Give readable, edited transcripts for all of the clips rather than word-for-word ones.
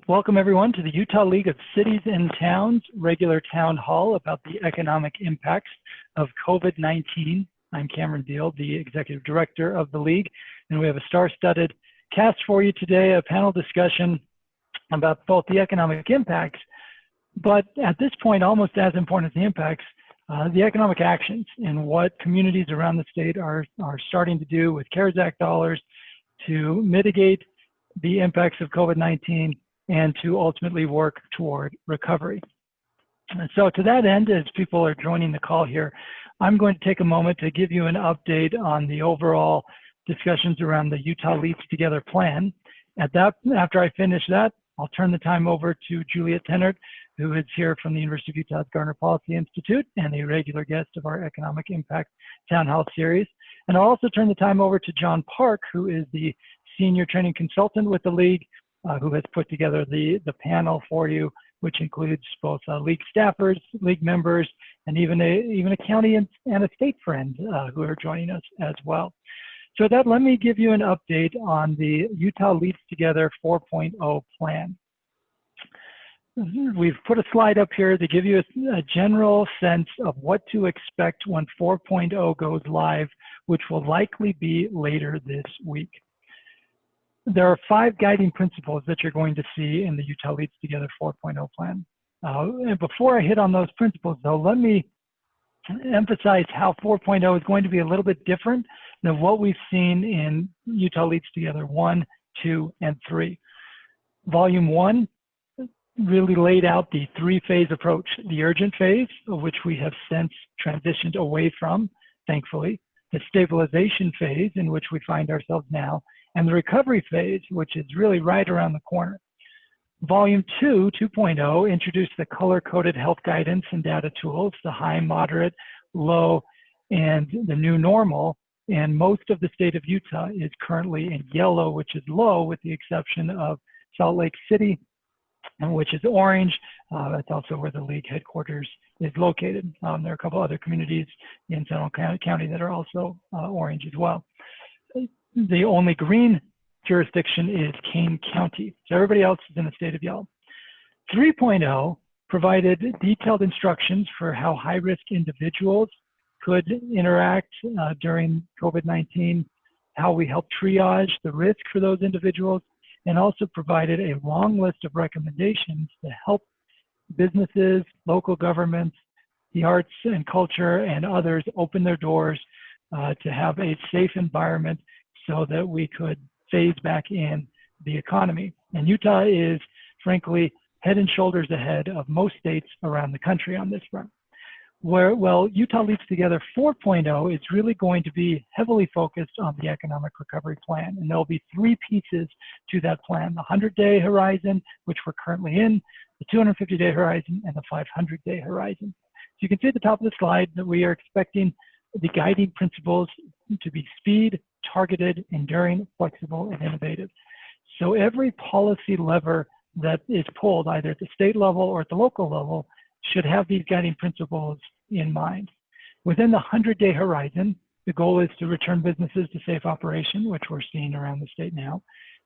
Welcome everyone to the Utah League of Cities and Towns regular town hall about the economic impacts of COVID-19. I'm Cameron Deal, the Executive Director of the League, and we have a star-studded cast for you today, a panel discussion about both the economic impacts, but at this point, almost as important as the impacts, the economic actions and what communities around the state are starting to do with CARES Act dollars to mitigate the impacts of COVID-19 and to ultimately work toward recovery. And so to that end, as people are joining the call here, I'm going to take a moment to give you an update on the overall discussions around the Utah Leads Together plan. After I finish that, I'll turn the time over to Juliet Tennert, who is here from the University of Utah's Gardner Policy Institute and a regular guest of our Economic Impact Town Hall series. And I'll also turn the time over to John Park, who is the Senior Training Consultant with the League, who has put together the panel for you, which includes both League staffers, League members, and even a county and a state friend who are joining us as well. So with that, let me give you an update on the Utah Leads Together 4.0 plan. We've put a slide up here to give you a general sense of what to expect when 4.0 goes live, which will likely be later this week. There are 5 guiding principles that you're going to see in the Utah Leads Together 4.0 plan. And before I hit on those principles, though, let me emphasize how 4.0 is going to be a little bit different than what we've seen in Utah Leads Together 1, 2, and 3. Volume 1 really laid out the 3-phase approach: the urgent phase, of which we have since transitioned away from, thankfully, the stabilization phase, in which we find ourselves now, and the recovery phase, which is really right around the corner. Volume 2, 2.0, introduced the color-coded health guidance and data tools, the high, moderate, low, and the new normal. And most of the state of Utah is currently in yellow, which is low, with the exception of Salt Lake City, which is orange. That's also where the League headquarters is located. There are a couple other communities in Seminole County that are also orange as well. The only green jurisdiction is Kane County. So everybody else is in a state of yellow. 3.0 provided detailed instructions for how high-risk individuals could interact during COVID-19, how we help triage the risk for those individuals, and also provided a long list of recommendations to help businesses, local governments, the arts and culture, and others open their doors to have a safe environment so that we could phase back in the economy. And Utah is, frankly, head and shoulders ahead of most states around the country on this front. Well, Utah Leads Together 4.0 is really going to be heavily focused on the economic recovery plan. And there'll be 3 pieces to that plan: the 100-day horizon, which we're currently in, the 250-day horizon, and the 500-day horizon. So you can see at the top of the slide that we are expecting the guiding principles to be speed, targeted, enduring, flexible, and innovative. So every policy lever that is pulled, either at the state level or at the local level, should have these guiding principles in mind. Within the 100-day horizon, the goal is to return businesses to safe operation, which we're seeing around the state now,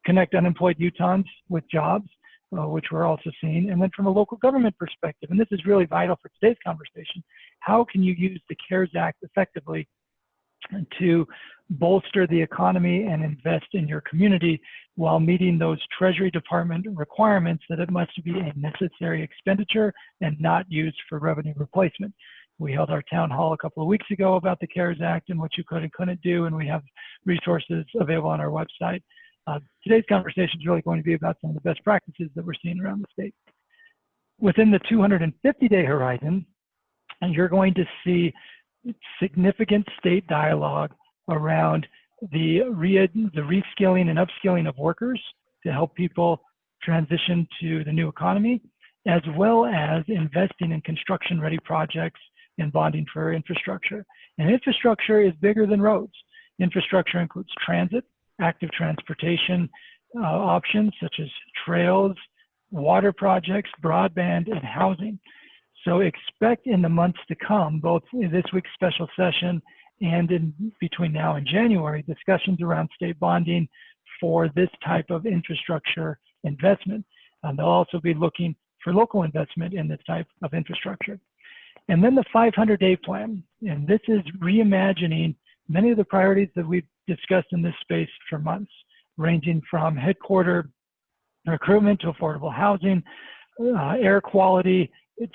connect unemployed Utahns with jobs, which we're also seeing, and then from a local government perspective, and this is really vital for today's conversation, how can you use the CARES Act effectively to bolster the economy and invest in your community while meeting those Treasury Department requirements that it must be a necessary expenditure and not used for revenue replacement. We held our town hall a couple of weeks ago about the CARES Act and what you could and couldn't do, and we have resources available on our website. Today's conversation is really going to be about some of the best practices that we're seeing around the state. Within the 250-day horizon, and you're going to see significant state dialogue around the reskilling and upskilling of workers to help people transition to the new economy, as well as investing in construction-ready projects and bonding for infrastructure. And infrastructure is bigger than roads. Infrastructure includes transit, active transportation options such as trails, water projects, broadband, and housing. So expect in the months to come, both in this week's special session and in between now and January, discussions around state bonding for this type of infrastructure investment. They'll also be looking for local investment in this type of infrastructure. And then the 500-day plan. And this is reimagining many of the priorities that we've discussed in this space for months, ranging from headquarter recruitment to affordable housing, air quality,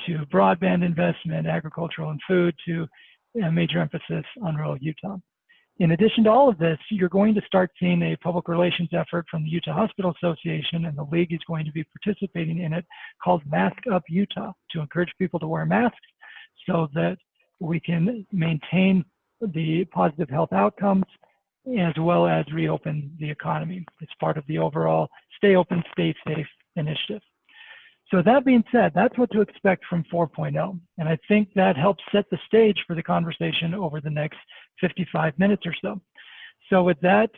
to broadband investment, agricultural and food, to a major emphasis on rural Utah. In addition to all of this, you're going to start seeing a public relations effort from the Utah Hospital Association, and the league is going to be participating in it, called Mask Up Utah, to encourage people to wear masks so that we can maintain the positive health outcomes as well as reopen the economy. It's part of the overall Stay Open, Stay Safe initiative. So that being said, that's what to expect from 4.0. And I think that helps set the stage for the conversation over the next 55 minutes or so. So with that,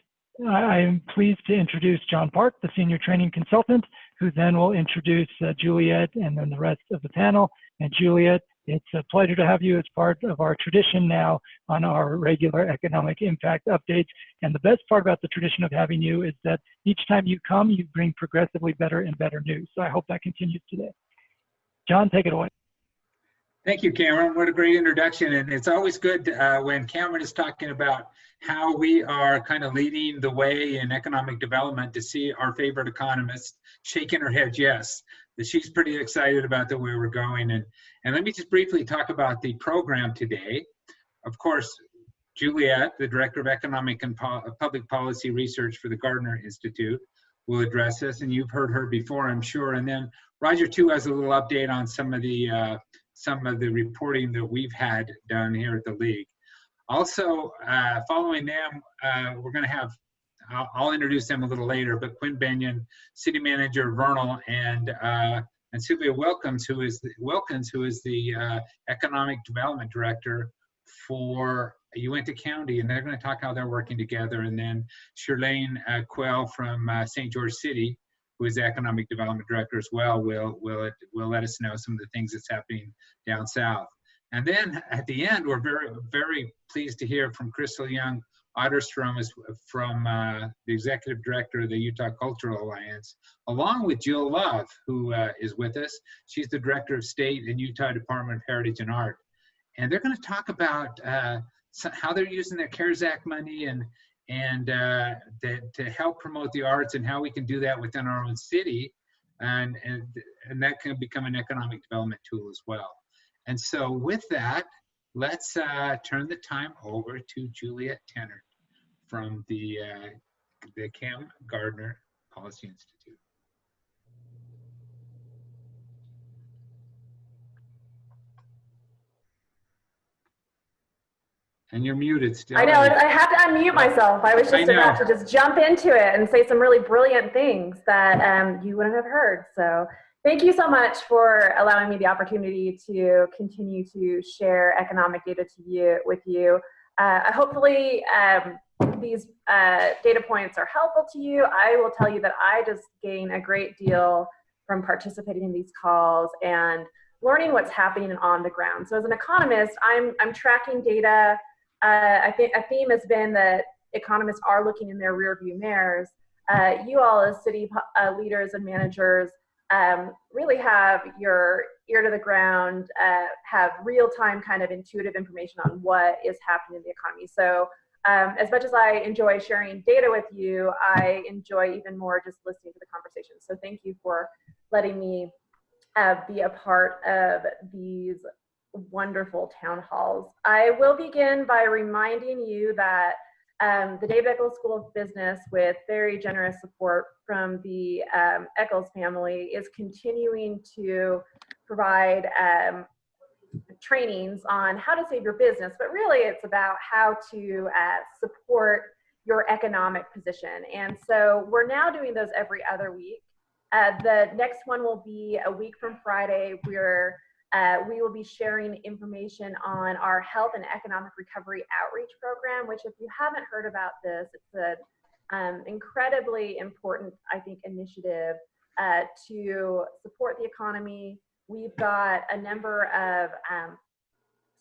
I am pleased to introduce John Park, the Senior Training Consultant, who then will introduce Juliet and then the rest of the panel. And Juliet, it's a pleasure to have you as part of our tradition now on our regular economic impact updates. And the best part about the tradition of having you is that each time you come, you bring progressively better and better news. So I hope that continues today. John, take it away. Thank you, Cameron. What a great introduction. And it's always good when Cameron is talking about how we are kind of leading the way in economic development to see our favorite economist shaking her head yes, that she's pretty excited about the way we're going. And let me just briefly talk about the program today. Of course, Juliet, the Director of Economic and Public Policy Research for the Gardner Institute, will address us, and you've heard her before, I'm sure. And then Roger, too, has a little update on some of the reporting that we've had done here at the League. Also, following them, we're going to have, I'll introduce them a little later, but Quinn Benyon, City Manager Vernal, and Sylvia Wilkins, who is the Economic Development Director for Uinta County, and they're going to talk how they're working together. And then Shirlane Quell from St. George City, who is the Economic Development Director as well, will let us know some of the things that's happening down south. And then at the end, we're very, very pleased to hear from Crystal Young Otterstrom from the Executive Director of the Utah Cultural Alliance, along with Jill Love, who is with us. She's the Director of State and Utah Department of Heritage and Art. And they're going to talk about how they're using their CARES Act money and to help promote the arts, and how we can do that within our own city, and that can become an economic development tool as well. And so with that, let's turn the time over to Juliet Tenner from the Cam Gardner Policy Institute. And you're muted still. I know, I have to unmute myself. I was just about to just jump into it and say some really brilliant things that you wouldn't have heard. So thank you so much for allowing me the opportunity to continue to share economic data with you. Hopefully these data points are helpful to you. I will tell you that I just gain a great deal from participating in these calls and learning what's happening on the ground. So as an economist, I'm tracking data. I think a theme has been that economists are looking in their rearview mirrors. You all as city leaders and managers really have your ear to the ground, have real-time kind of intuitive information on what is happening in the economy. So as much as I enjoy sharing data with you, I enjoy even more just listening to the conversation. So thank you for letting me be a part of these wonderful town halls. I will begin by reminding you that the David Eccles School of Business, with very generous support from the Eccles family, is continuing to provide trainings on how to save your business, but really it's about how to support your economic position. And so we're now doing those every other week. The next one will be a week from Friday, where we will be sharing information on our Health and Economic Recovery Outreach Program, which, if you haven't heard about this, it's an incredibly important, I think, initiative to support the economy. We've got a number of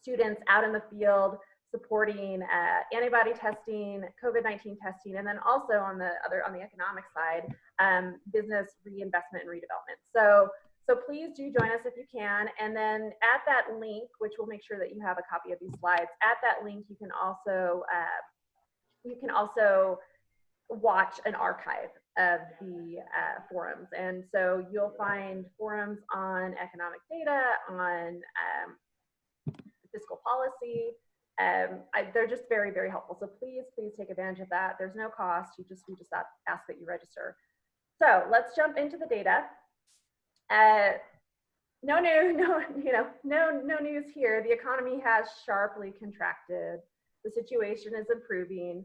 students out in the field supporting antibody testing, COVID-19 testing, and then also on the economic side, business reinvestment and redevelopment. So please do join us if you can. And then at that link, which we'll make sure that you have a copy of these slides, at that link you can also watch an archive of the forums. And so you'll find forums on economic data, on fiscal policy. They're just very, very helpful. So please take advantage of that. There's no cost. We just ask that you register. So let's jump into the data. No news here. The economy has sharply contracted. The situation is improving.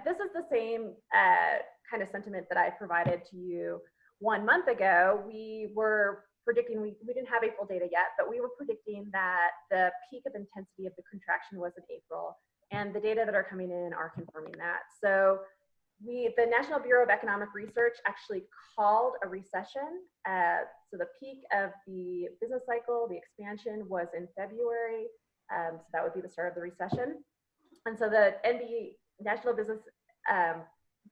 This is the same kind of sentiment that I provided to you 1 month ago. We were predicting, we didn't have April data yet, but we were predicting that the peak of intensity of the contraction was in April, and the data that are coming in are confirming that. So the National Bureau of Economic Research actually called a recession. So the peak of the business cycle, the expansion, was in February. So that would be the start of the recession. And so the National Business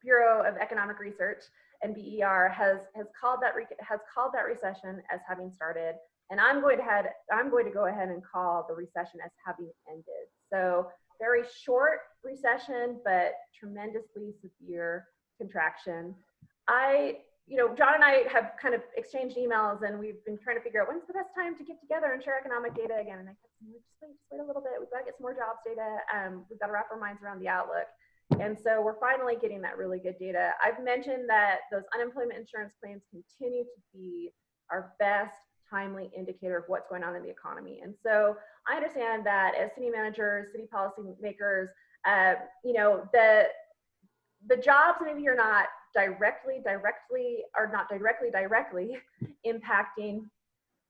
Bureau of Economic Research, NBER, has called that recession as having started, and I'm going to go ahead and call the recession as having ended. So very short recession, but tremendously severe contraction. John and I have kind of exchanged emails, and we've been trying to figure out when's the best time to get together and share economic data again. And I kept saying, just wait a little bit. We've got to get some more jobs data. We've got to wrap our minds around the outlook. And so we're finally getting that really good data. I've mentioned that those unemployment insurance claims continue to be our best timely indicator of what's going on in the economy. And so I understand that as city managers, city policy makers, the jobs maybe you're not directly impacting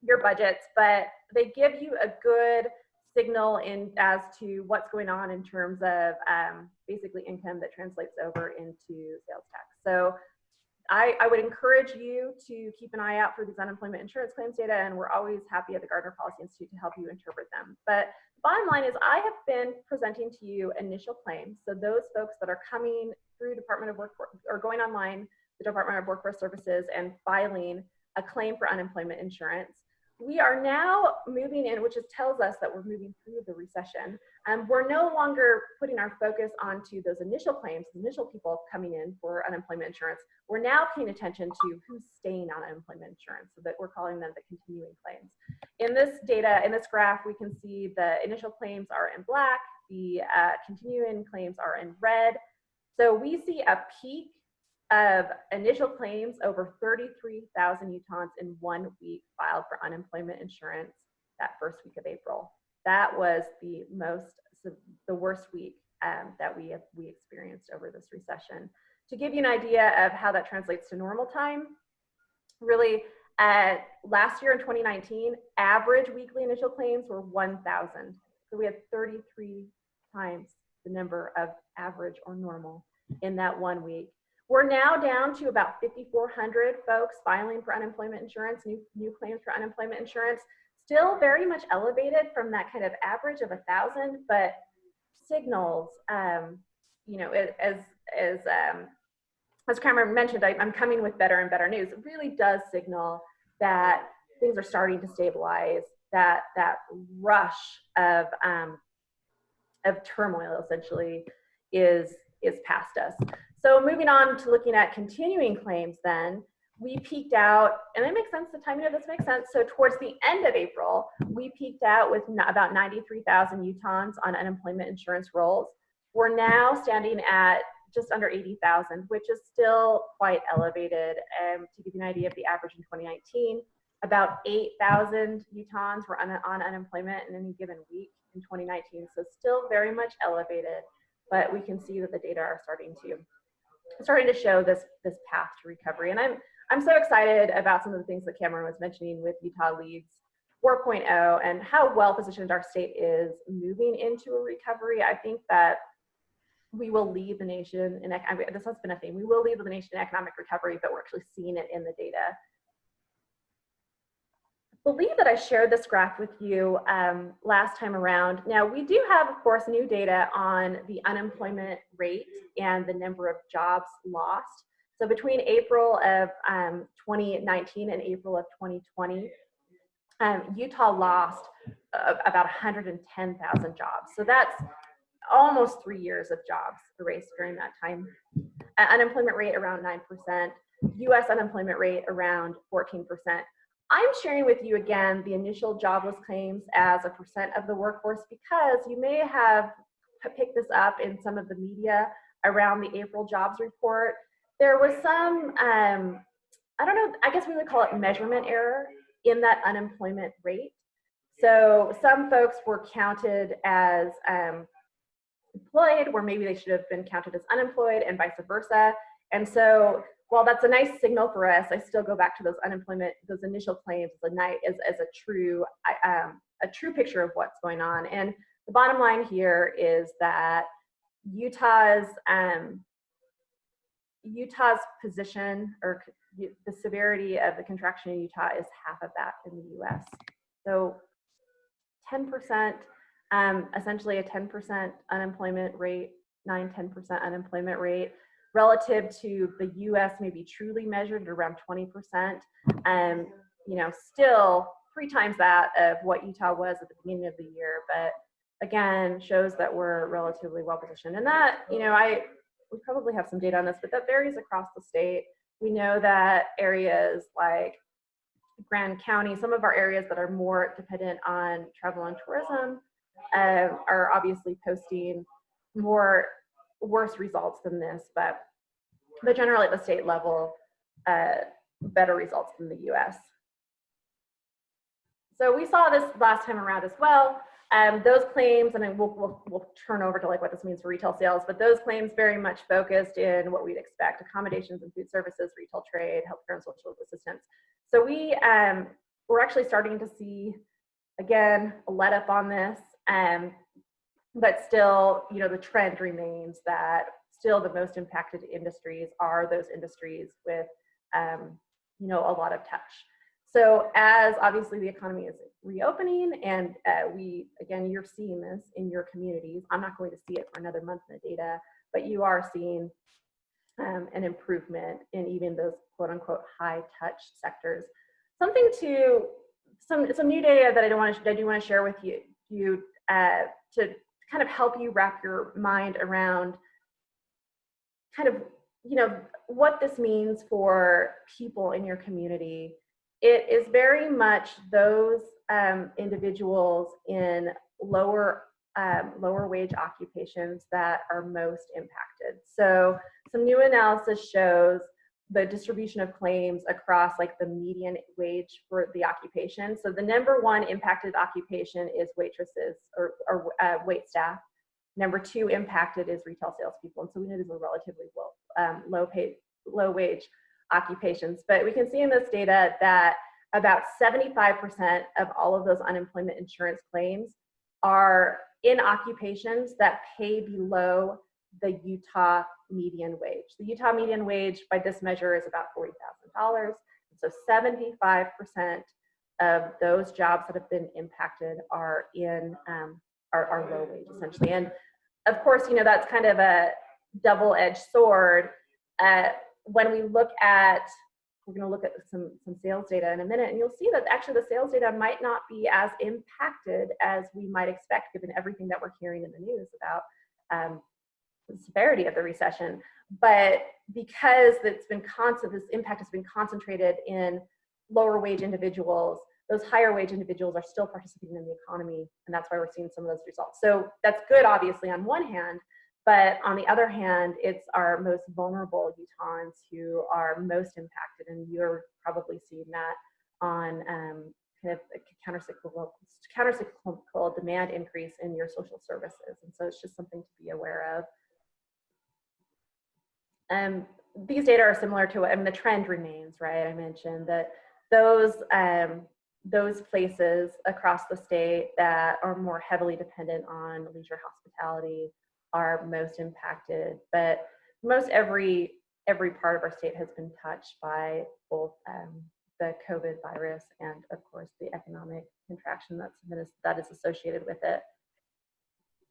your budgets, but they give you a good signal as to what's going on in terms of basically income that translates over into sales tax. So I would encourage you to keep an eye out for these unemployment insurance claims data, and we're always happy at the Gardner Policy Institute to help you interpret them. But the bottom line is I have been presenting to you initial claims. So those folks that are coming through Department of Workforce or going online, the Department of Workforce Services, and filing a claim for unemployment insurance. We are now moving in, which tells us that we're moving through the recession. We're no longer putting our focus onto those initial claims, initial people coming in for unemployment insurance. We're now paying attention to who's staying on unemployment insurance, so that we're calling them the continuing claims. In this data, in this graph, we can see the initial claims are in black, the continuing claims are in red. So we see a peak of initial claims over 33,000 Utahns in 1 week filed for unemployment insurance that first week of April. That was the worst week that we experienced over this recession. To give you an idea of how that translates to normal time, really, last year in 2019, average weekly initial claims were 1,000. So we had 33 times the number of average or normal in that 1 week. We're now down to about 5,400 folks filing for unemployment insurance, new claims for unemployment insurance. Still very much elevated from that kind of average of 1,000, but signals, as Cameron mentioned, I'm coming with better and better news. It really does signal that things are starting to stabilize, that rush of turmoil essentially is past us. So moving on to looking at continuing claims then, we peaked out, and that makes sense, the timing of this makes sense. So towards the end of April, we peaked out with about 93,000 Utahns on unemployment insurance rolls. We're now standing at just under 80,000, which is still quite elevated. To give you an idea of the average in 2019, about 8,000 Utahns were on unemployment in any given week in 2019. So still very much elevated, but we can see that the data are starting to show this path to recovery. And I'm so excited about some of the things that Cameron was mentioning with Utah Leads 4.0 and how well positioned our state is moving into a recovery. I think that we will lead the nation in, this has been a theme, we will lead the nation in economic recovery, but we're actually seeing it in the data. I believe that I shared this graph with you last time around. Now, we do have, of course, new data on the unemployment rate and the number of jobs lost. So between April of 2019 and April of 2020, Utah lost about 110,000 jobs. So that's almost 3 years of jobs erased during that time. Unemployment rate around 9%, US unemployment rate around 14%. I'm sharing with you again the initial jobless claims as a percent of the workforce because you may have picked this up in some of the media around the April jobs report. There was some, I don't know, I guess we would call it measurement error in that unemployment rate. So some folks were counted as employed, where maybe they should have been counted as unemployed, and vice versa. And so while that's a nice signal for us, I still go back to those unemployment, those initial claims as a true picture of what's going on. And the bottom line here is that Utah's position, or the severity of the contraction in Utah, is half of that in the US. So 10%, essentially a 10% unemployment rate, 9–10% unemployment rate, relative to the US maybe truly measured at around 20%. Still 3 times that of what Utah was at the beginning of the year, but again, shows that we're relatively well positioned. And that, we probably have some data on this, but that varies across the state. We know that areas like Grand County, some of our areas that are more dependent on travel and tourism, are obviously posting worse results than this, but generally at the state level, better results than the US. So we saw this last time around as well. Those claims, and then we'll turn over to what this means for retail sales, but those claims very much focused in what we'd expect: accommodations and food services, retail trade, healthcare and social assistance. So we're actually starting to see, again, a let up on this, but still, the trend remains that still the most impacted industries are those industries with, a lot of touch. So as obviously the economy is reopening, and you're seeing this in your communities. I'm not going to see it for another month in the data, but you are seeing an improvement in even those quote unquote high touch sectors. Some new data that I do want to share with you to kind of help you wrap your mind around kind of, what this means for people in your community. It is very much those individuals in lower wage occupations that are most impacted. So some new analysis shows the distribution of claims across the median wage for the occupation. So the number 1 impacted occupation is waitresses or wait staff. Number 2 impacted is retail salespeople. And so we know these are relatively low wage occupations. But we can see in this data that about 75% of all of those unemployment insurance claims are in occupations that pay below the Utah median wage. The Utah median wage by this measure is about $40,000. So 75% of those jobs that have been impacted are low wage, essentially. And of course, that's kind of a double-edged sword. When we look at, we're going to look at some sales data in a minute, and you'll see that actually the sales data might not be as impacted as we might expect, given everything that we're hearing in the news about the severity of the recession. But because this impact has been concentrated in lower wage individuals, those higher wage individuals are still participating in the economy, and that's why we're seeing some of those results. So that's good, obviously, on one hand, but on the other hand, it's our most vulnerable Utahns who are most impacted, and you're probably seeing that on kind of a countercyclical demand increase in your social services. And so it's just something to be aware of. These data are similar to the trend remains, right? I mentioned that those places across the state that are more heavily dependent on leisure hospitality are most impacted, but most every part of our state has been touched by both the COVID virus and, of course, the economic contraction that is associated with it.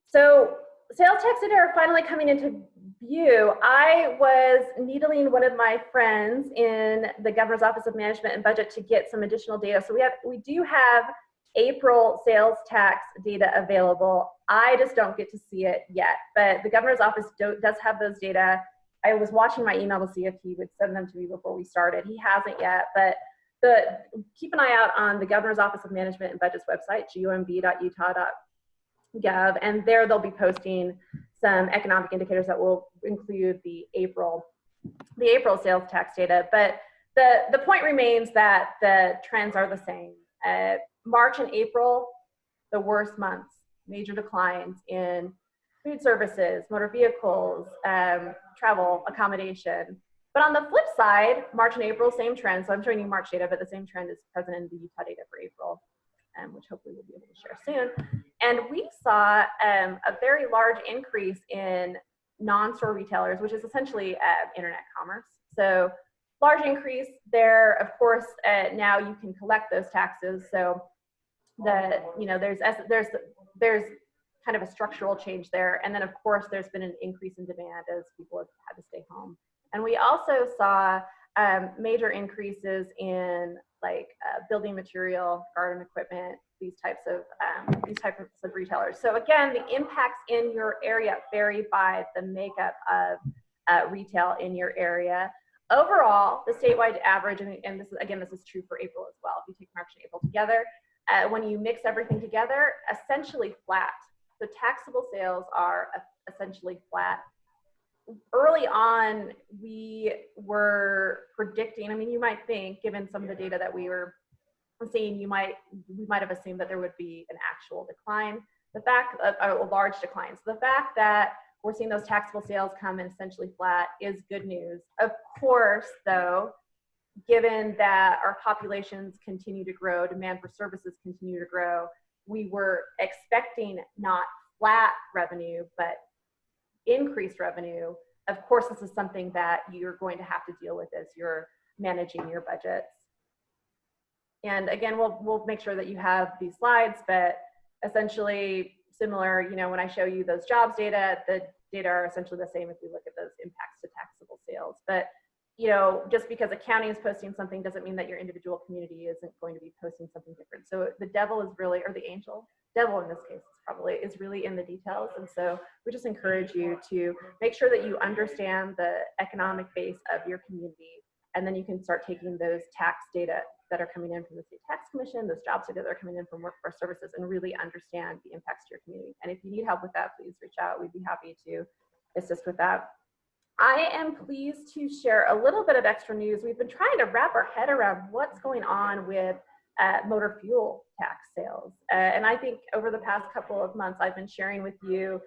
So sales tax data are finally coming into view. I was needling one of my friends in the Governor's Office of Management and Budget to get some additional data. So we do have April sales tax data available. I just don't get to see it yet, but the Governor's Office does have those data. I was watching my email to see if he would send them to me before we started. He hasn't yet, but keep an eye out on the Governor's Office of Management and Budget's website, gomb.utah.gov, and there they'll be posting some economic indicators that will include the April sales tax data. But the point remains that the trends are the same. March and April, the worst months, major declines in food services, motor vehicles, travel, accommodation. But on the flip side, March and April, same trend. So I'm showing you March data, but the same trend is present in the Utah data for April, which hopefully we'll be able to share soon. And we saw a very large increase in non-store retailers, which is essentially internet commerce. So large increase there. Of course, now you can collect those taxes. So there's kind of a structural change there. And then of course, there's been an increase in demand as people have had to stay home. And we also saw major increases in building material, garden equipment, these types of retailers. So again, the impacts in your area vary by the makeup of retail in your area. Overall, the statewide average, and this is true for April as well. If you take March and April together, when you mix everything together, essentially flat. So taxable sales are essentially flat. Early on, we were predicting, you might think, given some of the data that we were seeing, we might have assumed that there would be an actual decline. The fact of a large decline. So the fact that we're seeing those taxable sales come in essentially flat is good news. Of course, though, given that our populations continue to grow, demand for services continue to grow, we were expecting not flat revenue, but increased revenue. Of course, this is something that you're going to have to deal with as you're managing your budgets. And again, we'll make sure that you have these slides, but essentially similar, when I show you those jobs data, the data are essentially the same if we look at those impacts to taxable sales. But just because a county is posting something doesn't mean that your individual community isn't going to be posting something different. So the devil is really, or the devil in this case is really in the details. And so we just encourage you to make sure that you understand the economic base of your community, and then you can start taking those tax data that are coming in from the State Tax Commission, those jobs data that are coming in from Workforce Services, and really understand the impacts to your community. And if you need help with that, please reach out. We'd be happy to assist with that. I am pleased to share a little bit of extra news. We've been trying to wrap our head around what's going on with motor fuel tax sales. And I think over the past couple of months, I've been sharing with you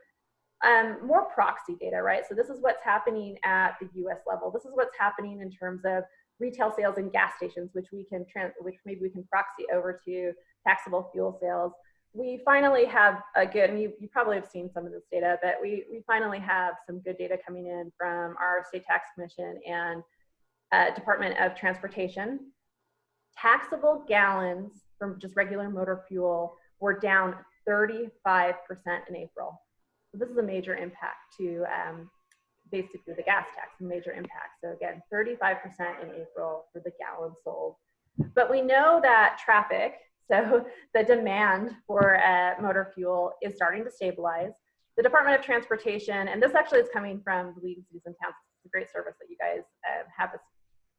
more proxy data, right? So this is what's happening at the US level. This is what's happening in terms of retail sales in gas stations, which maybe we can proxy over to taxable fuel sales. We finally have a good, and you probably have seen some of this data, but we finally have some good data coming in from our State Tax Commission and Department of Transportation. Taxable gallons from just regular motor fuel were down 35% in April. So this is a major impact to basically the gas tax, a major impact. So again, 35% in April for the gallons sold. But we know that traffic, so the demand for motor fuel, is starting to stabilize. The Department of Transportation, and this actually is coming from the League of Cities and Towns. It's a great service that you guys have this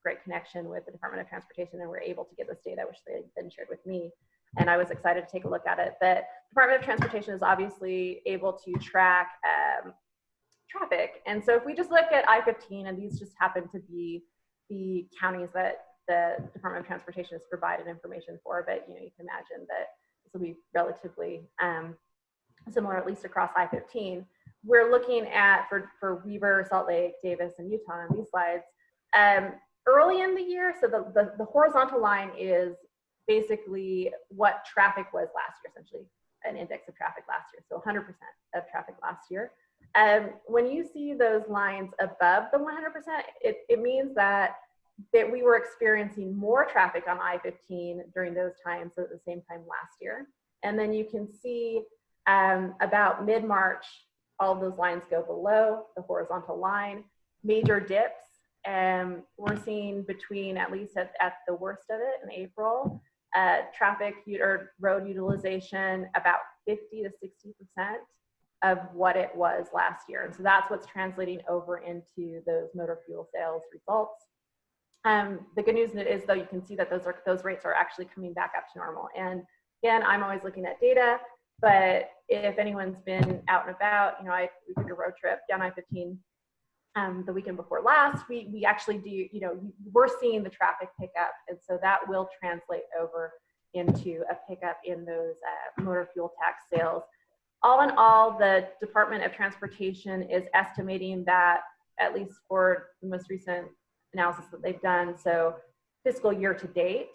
great connection with the Department of Transportation, and we're able to get this data, which they then shared with me. And I was excited to take a look at it. But Department of Transportation is obviously able to track traffic. And so if we just look at I-15, and these just happen to be the counties that the Department of Transportation has provided information for, but you can imagine that this will be relatively similar, at least across I-15. We're looking at, for Weber, Salt Lake, Davis, and Utah on these slides, early in the year. So the horizontal line is basically what traffic was last year, essentially an index of traffic last year. So 100% of traffic last year. When you see those lines above the 100%, it means that we were experiencing more traffic on I-15 during those times at the same time last year. And then you can see about mid-March, all of those lines go below the horizontal line. Major dips, we're seeing between, at least at the worst of it in April, traffic or road utilization about 50 to 60% of what it was last year. And so that's what's translating over into those motor fuel sales results. The good news is, though, you can see that those rates are actually coming back up to normal. And again, I'm always looking at data, but if anyone's been out and about, you know, we took a road trip down I-15 the weekend before last. We actually do, you know, we're seeing the traffic pick up, and so that will translate over into a pickup in those motor fuel tax sales. All in all, the Department of Transportation is estimating that, at least for the most recent analysis that they've done, so fiscal year to date,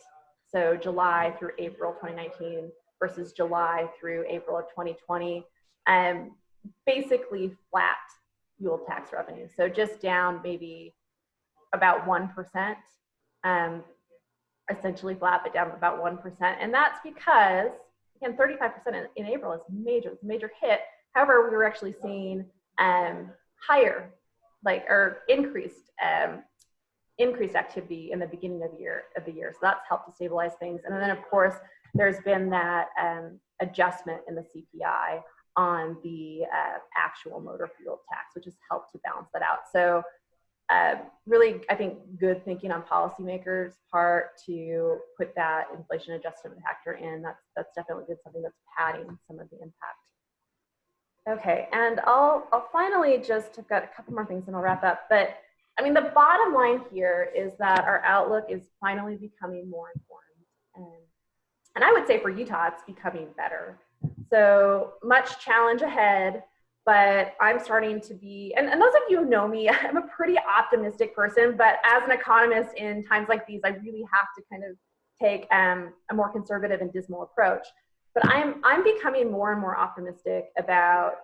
so July through April 2019 versus July through April of 2020, basically flat fuel tax revenue. So just down maybe about 1%, essentially flat, but down about 1%. And that's because, again, 35% in April is major. It's a major hit. However, we were actually seeing higher, or increased activity in the beginning of the year. So that's helped to stabilize things. And then, of course, there's been that adjustment in the CPI on the actual motor fuel tax, which has helped to balance that out. So really, I think, good thinking on policymakers' part to put that inflation adjustment factor in. That's definitely good, something that's padding some of the impact. Okay, and I'll finally just, I've got a couple more things and I'll wrap up. But I mean, the bottom line here is that our outlook is finally becoming more informed. And I would say for Utah, it's becoming better. So much challenge ahead, but I'm starting to be, and those of you who know me, I'm a pretty optimistic person, but as an economist in times like these, I really have to kind of take a more conservative and dismal approach. But I'm becoming more and more optimistic about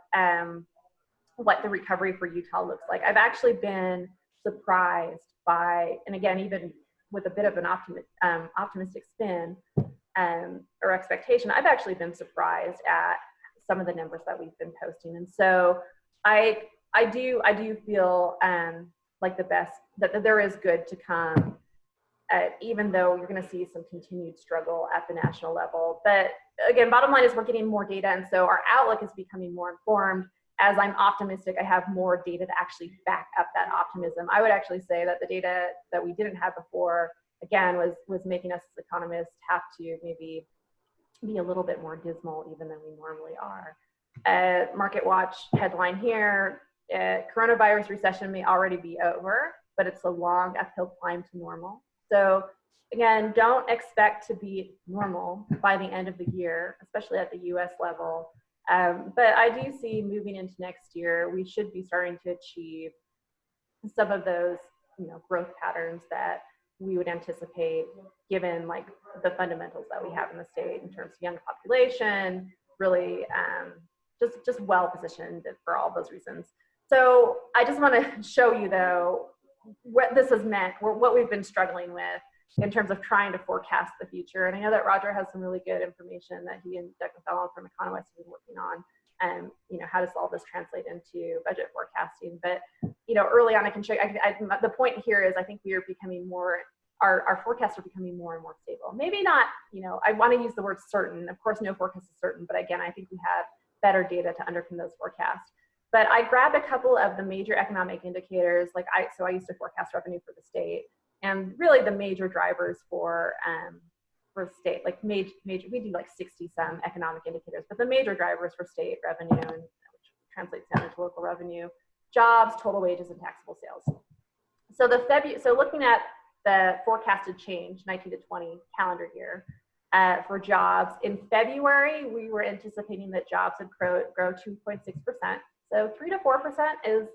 what the recovery for Utah looks like. I've actually been surprised by, and again, even with a bit of an optimistic spin or expectation, I've actually been surprised at some of the numbers that we've been posting. And so I do feel like that there is good to come, even though you're going to see some continued struggle at the national level. But again, bottom line is we're getting more data, and so our outlook is becoming more informed. As I'm optimistic, I have more data to actually back up that optimism. I would actually say that the data that we didn't have before, again, was making us as economists have to maybe be a little bit more dismal even than we normally are. Market Watch headline here, coronavirus recession may already be over, but it's a long uphill climb to normal. So again, don't expect to be normal by the end of the year, especially at the US level. But I do see moving into next year, we should be starting to achieve some of those, growth patterns that we would anticipate given like the fundamentals that we have in the state in terms of young population, really just well positioned for all those reasons. So I just want to show you though what this has meant, what we've been struggling with in terms of trying to forecast the future. And I know that Roger has some really good information that he and Doug McFellon from Economist have been working on, and how does all this translate into budget forecasting. But early on, I can show you. The point here is I think we are becoming more. Our forecasts are becoming more and more stable. Maybe not. I want to use the word certain. Of course, no forecast is certain. But again, I think we have better data to underpin those forecasts. But I grabbed a couple of the major economic indicators. So I used to forecast revenue for the state. And really the major drivers for state, like major, we do like 60 some economic indicators, but the major drivers for state revenue, and which translates down into local revenue, jobs, total wages, and taxable sales. So looking at the forecasted change, 19 to 20 calendar year, for jobs, in February, we were anticipating that jobs would grow 2.6%. So 3 to 4% is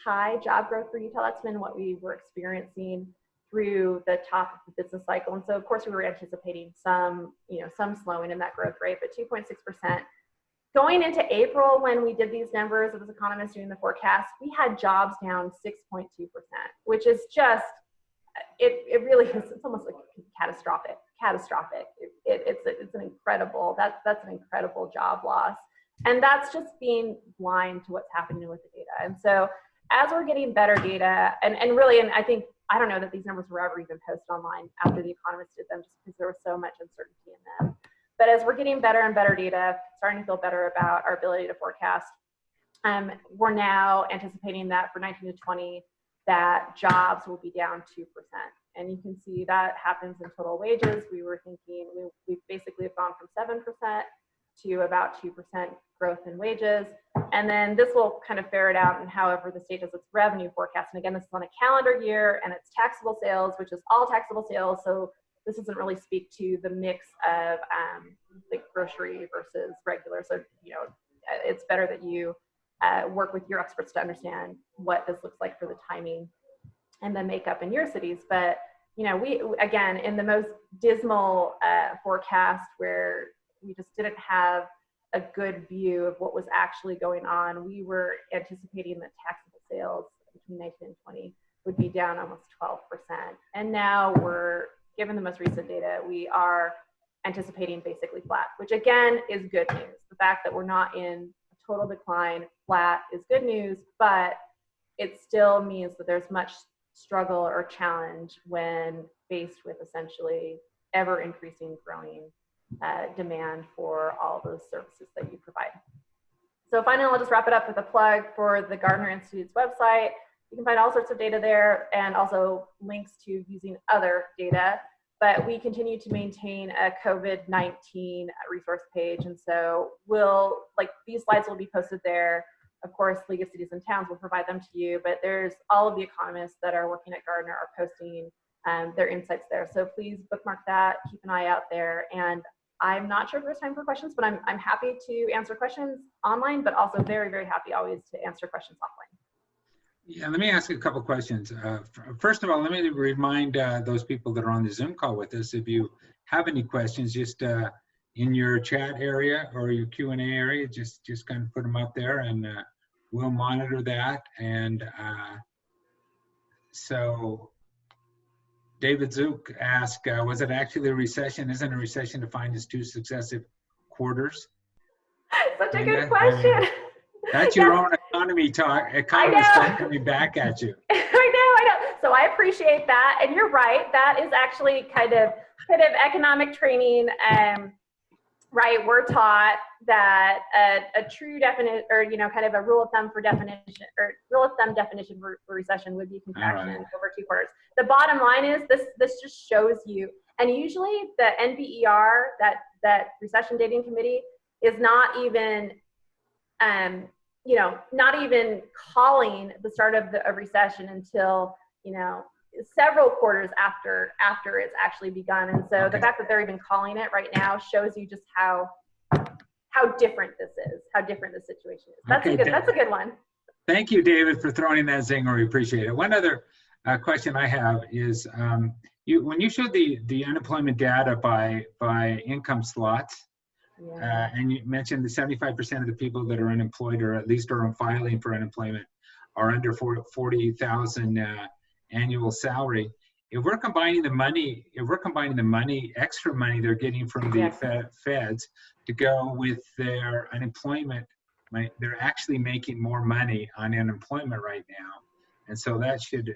high job growth for Utah. That's been what we were experiencing through the top of the business cycle. And so of course we were anticipating some slowing in that growth rate, but 2.6%. Going into April, when we did these numbers as economists doing the forecast, we had jobs down 6.2%, which is just, it really is, it's almost like catastrophic. It's an incredible, that's an incredible job loss. And that's just being blind to what's happening with the data. And so as we're getting better data, and really, and I don't know that these numbers were ever even posted online after the economists did them, just because there was so much uncertainty in them. But as we're getting better and better data, starting to feel better about our ability to forecast, we're now anticipating that for 19 to 20, that jobs will be down 2%. And you can see that happens in total wages. We were thinking we basically have gone from 7% to about 2% growth in wages. And then this will kind of ferret out in however the state does its revenue forecast. And again, this is on a calendar year, and it's taxable sales, which is all taxable sales. So this doesn't really speak to the mix of like grocery versus regular. So, you know, it's better that you work with your experts to understand what this looks like for the timing and the makeup in your cities. But, you know, we, again, in the most dismal forecast where we just didn't have a good view of what was actually going on, we were anticipating that taxable sales between 19 and 20 would be down almost 12%. And now we're, given the most recent data, we are anticipating basically flat, which again is good news. The fact that we're not in a total decline, flat, is good news, but it still means that there's much struggle or challenge when faced with essentially ever increasing growing demand for all those services that you provide. So finally, I'll just wrap it up with a plug for the Gardner Institute's website. You can find all sorts of data there and also links to using other data. But we continue to maintain a COVID-19 resource page. And so these slides will be posted there. Of course, League of Cities and Towns will provide them to you, but there's all of the economists that are working at Gardner are posting their insights there. So please bookmark that, keep an eye out there. And I'm not sure if there's time for questions, but I'm happy to answer questions online, but also very, very happy always to answer questions offline. Yeah, let me ask you a couple of questions. First of all, let me remind those people that are on the Zoom call with us, if you have any questions, just in your chat area or your Q&A area, just kind of put them up there, and we'll monitor that. And so David Zook asked, was it actually a recession? Isn't a recession defined as 2 successive quarters? Such a good question. That's your own economy talk. Economists talk coming back at you. I know. So I appreciate that, and you're right. That is actually kind of economic training. Right, we're taught that a true definition, or kind of a rule of thumb definition for recession would be contraction over 2 quarters. The bottom line is this just shows you, and usually the NBER, that recession dating committee, is not even not even calling the start of a recession until several quarters after it's actually begun. And so the fact that they're even calling it right now shows you just how different this is, how different the situation is. That's a good one. Thank you, David, for throwing in that zinger. We appreciate it. One other question I have is, when you showed the unemployment data by income slots, and you mentioned the 75% of the people that are unemployed, or at least are filing for unemployment, are under 40,000 annual salary. If we're combining the money, extra money they're getting from the feds to go with their unemployment, they're actually making more money on unemployment right now, and so that should,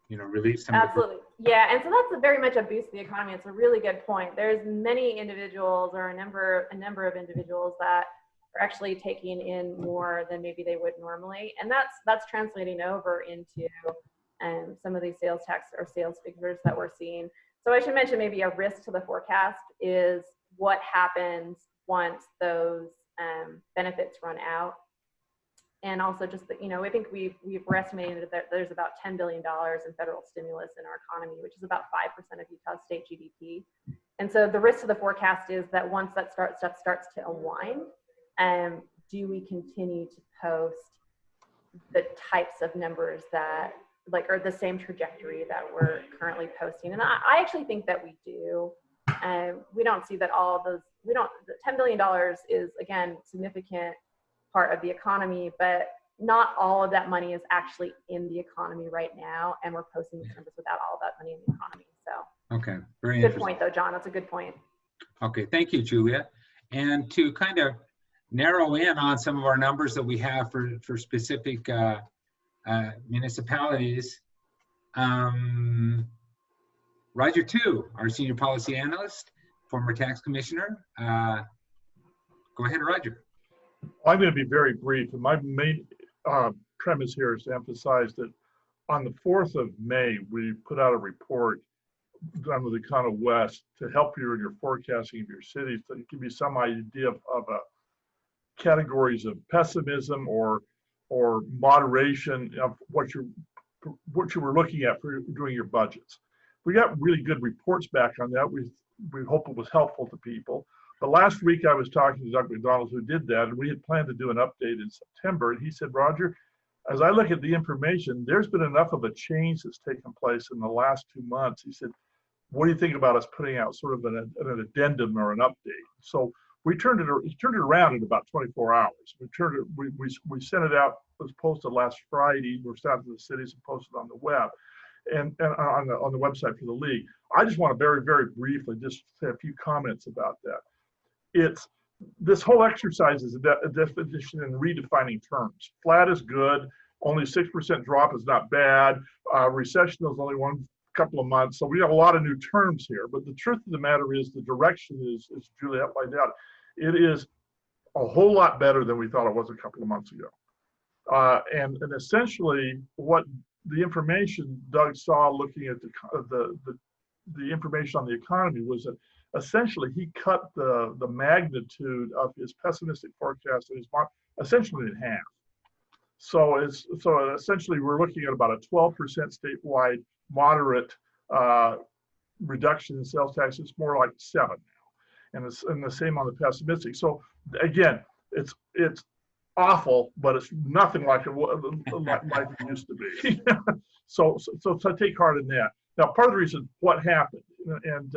relieve some. Absolutely, yeah, and so that's very much a boost to the economy. It's a really good point. There's many individuals, or a number of individuals that are actually taking in more than maybe they would normally, and that's translating over into some of these sales tax or sales figures that we're seeing. So I should mention maybe a risk to the forecast is what happens once those benefits run out. And also just that, I think we're estimating that there's about $10 billion in federal stimulus in our economy, which is about 5% of Utah state GDP. And so the risk to the forecast is that once that stuff starts to unwind, do we continue to post the types of numbers that, or the same trajectory that we're currently posting? And I actually think that we do. We don't see that all of those, the $10 billion is, again, significant part of the economy, but not all of that money is actually in the economy right now, and we're posting these numbers without all of that money in the economy. So okay, very good point though, John. That's a good point. Okay, thank you, Julia. And to kind of narrow in on some of our numbers that we have for specific municipalities. Roger Tu, our senior policy analyst, former tax commissioner. Go ahead, Roger. I'm going to be very brief. And my main premise here is to emphasize that on the 4th of May, we put out a report done with Econo West to help you in your forecasting of your cities, to give you some idea of categories of pessimism or moderation of what you were looking at for doing your budgets. We got really good reports back on that. We hope it was helpful to people. But last week I was talking to Doug McDonald, who did that, and we had planned to do an update in September. And he said, Roger, as I look at the information, there's been enough of a change that's taken place in the last 2 months. He said, what do you think about us putting out sort of an addendum or an update? So we turned it around in about 24 hours. We sent it out. It was posted last Friday. We're sent to the cities and posted on the web and on the website for the league. I just want to very, very briefly just say a few comments about that. This whole exercise is a definition and redefining terms. Flat is good. Only 6% drop is not bad. Recession is only one couple of months. So we have a lot of new terms here. But the truth of the matter is the direction is Juliet laid out. It is a whole lot better than we thought it was a couple of months ago. And essentially what the information Doug saw looking at the information on the economy was that essentially he cut the magnitude of his pessimistic forecast essentially in half. So essentially we're looking at about a 12% statewide moderate reduction in sales tax. It's more like 7 now, and the same on the pessimistic. So again, it's awful, but it's nothing like it used to be. so take heart in that. Now, part of the reason what happened, and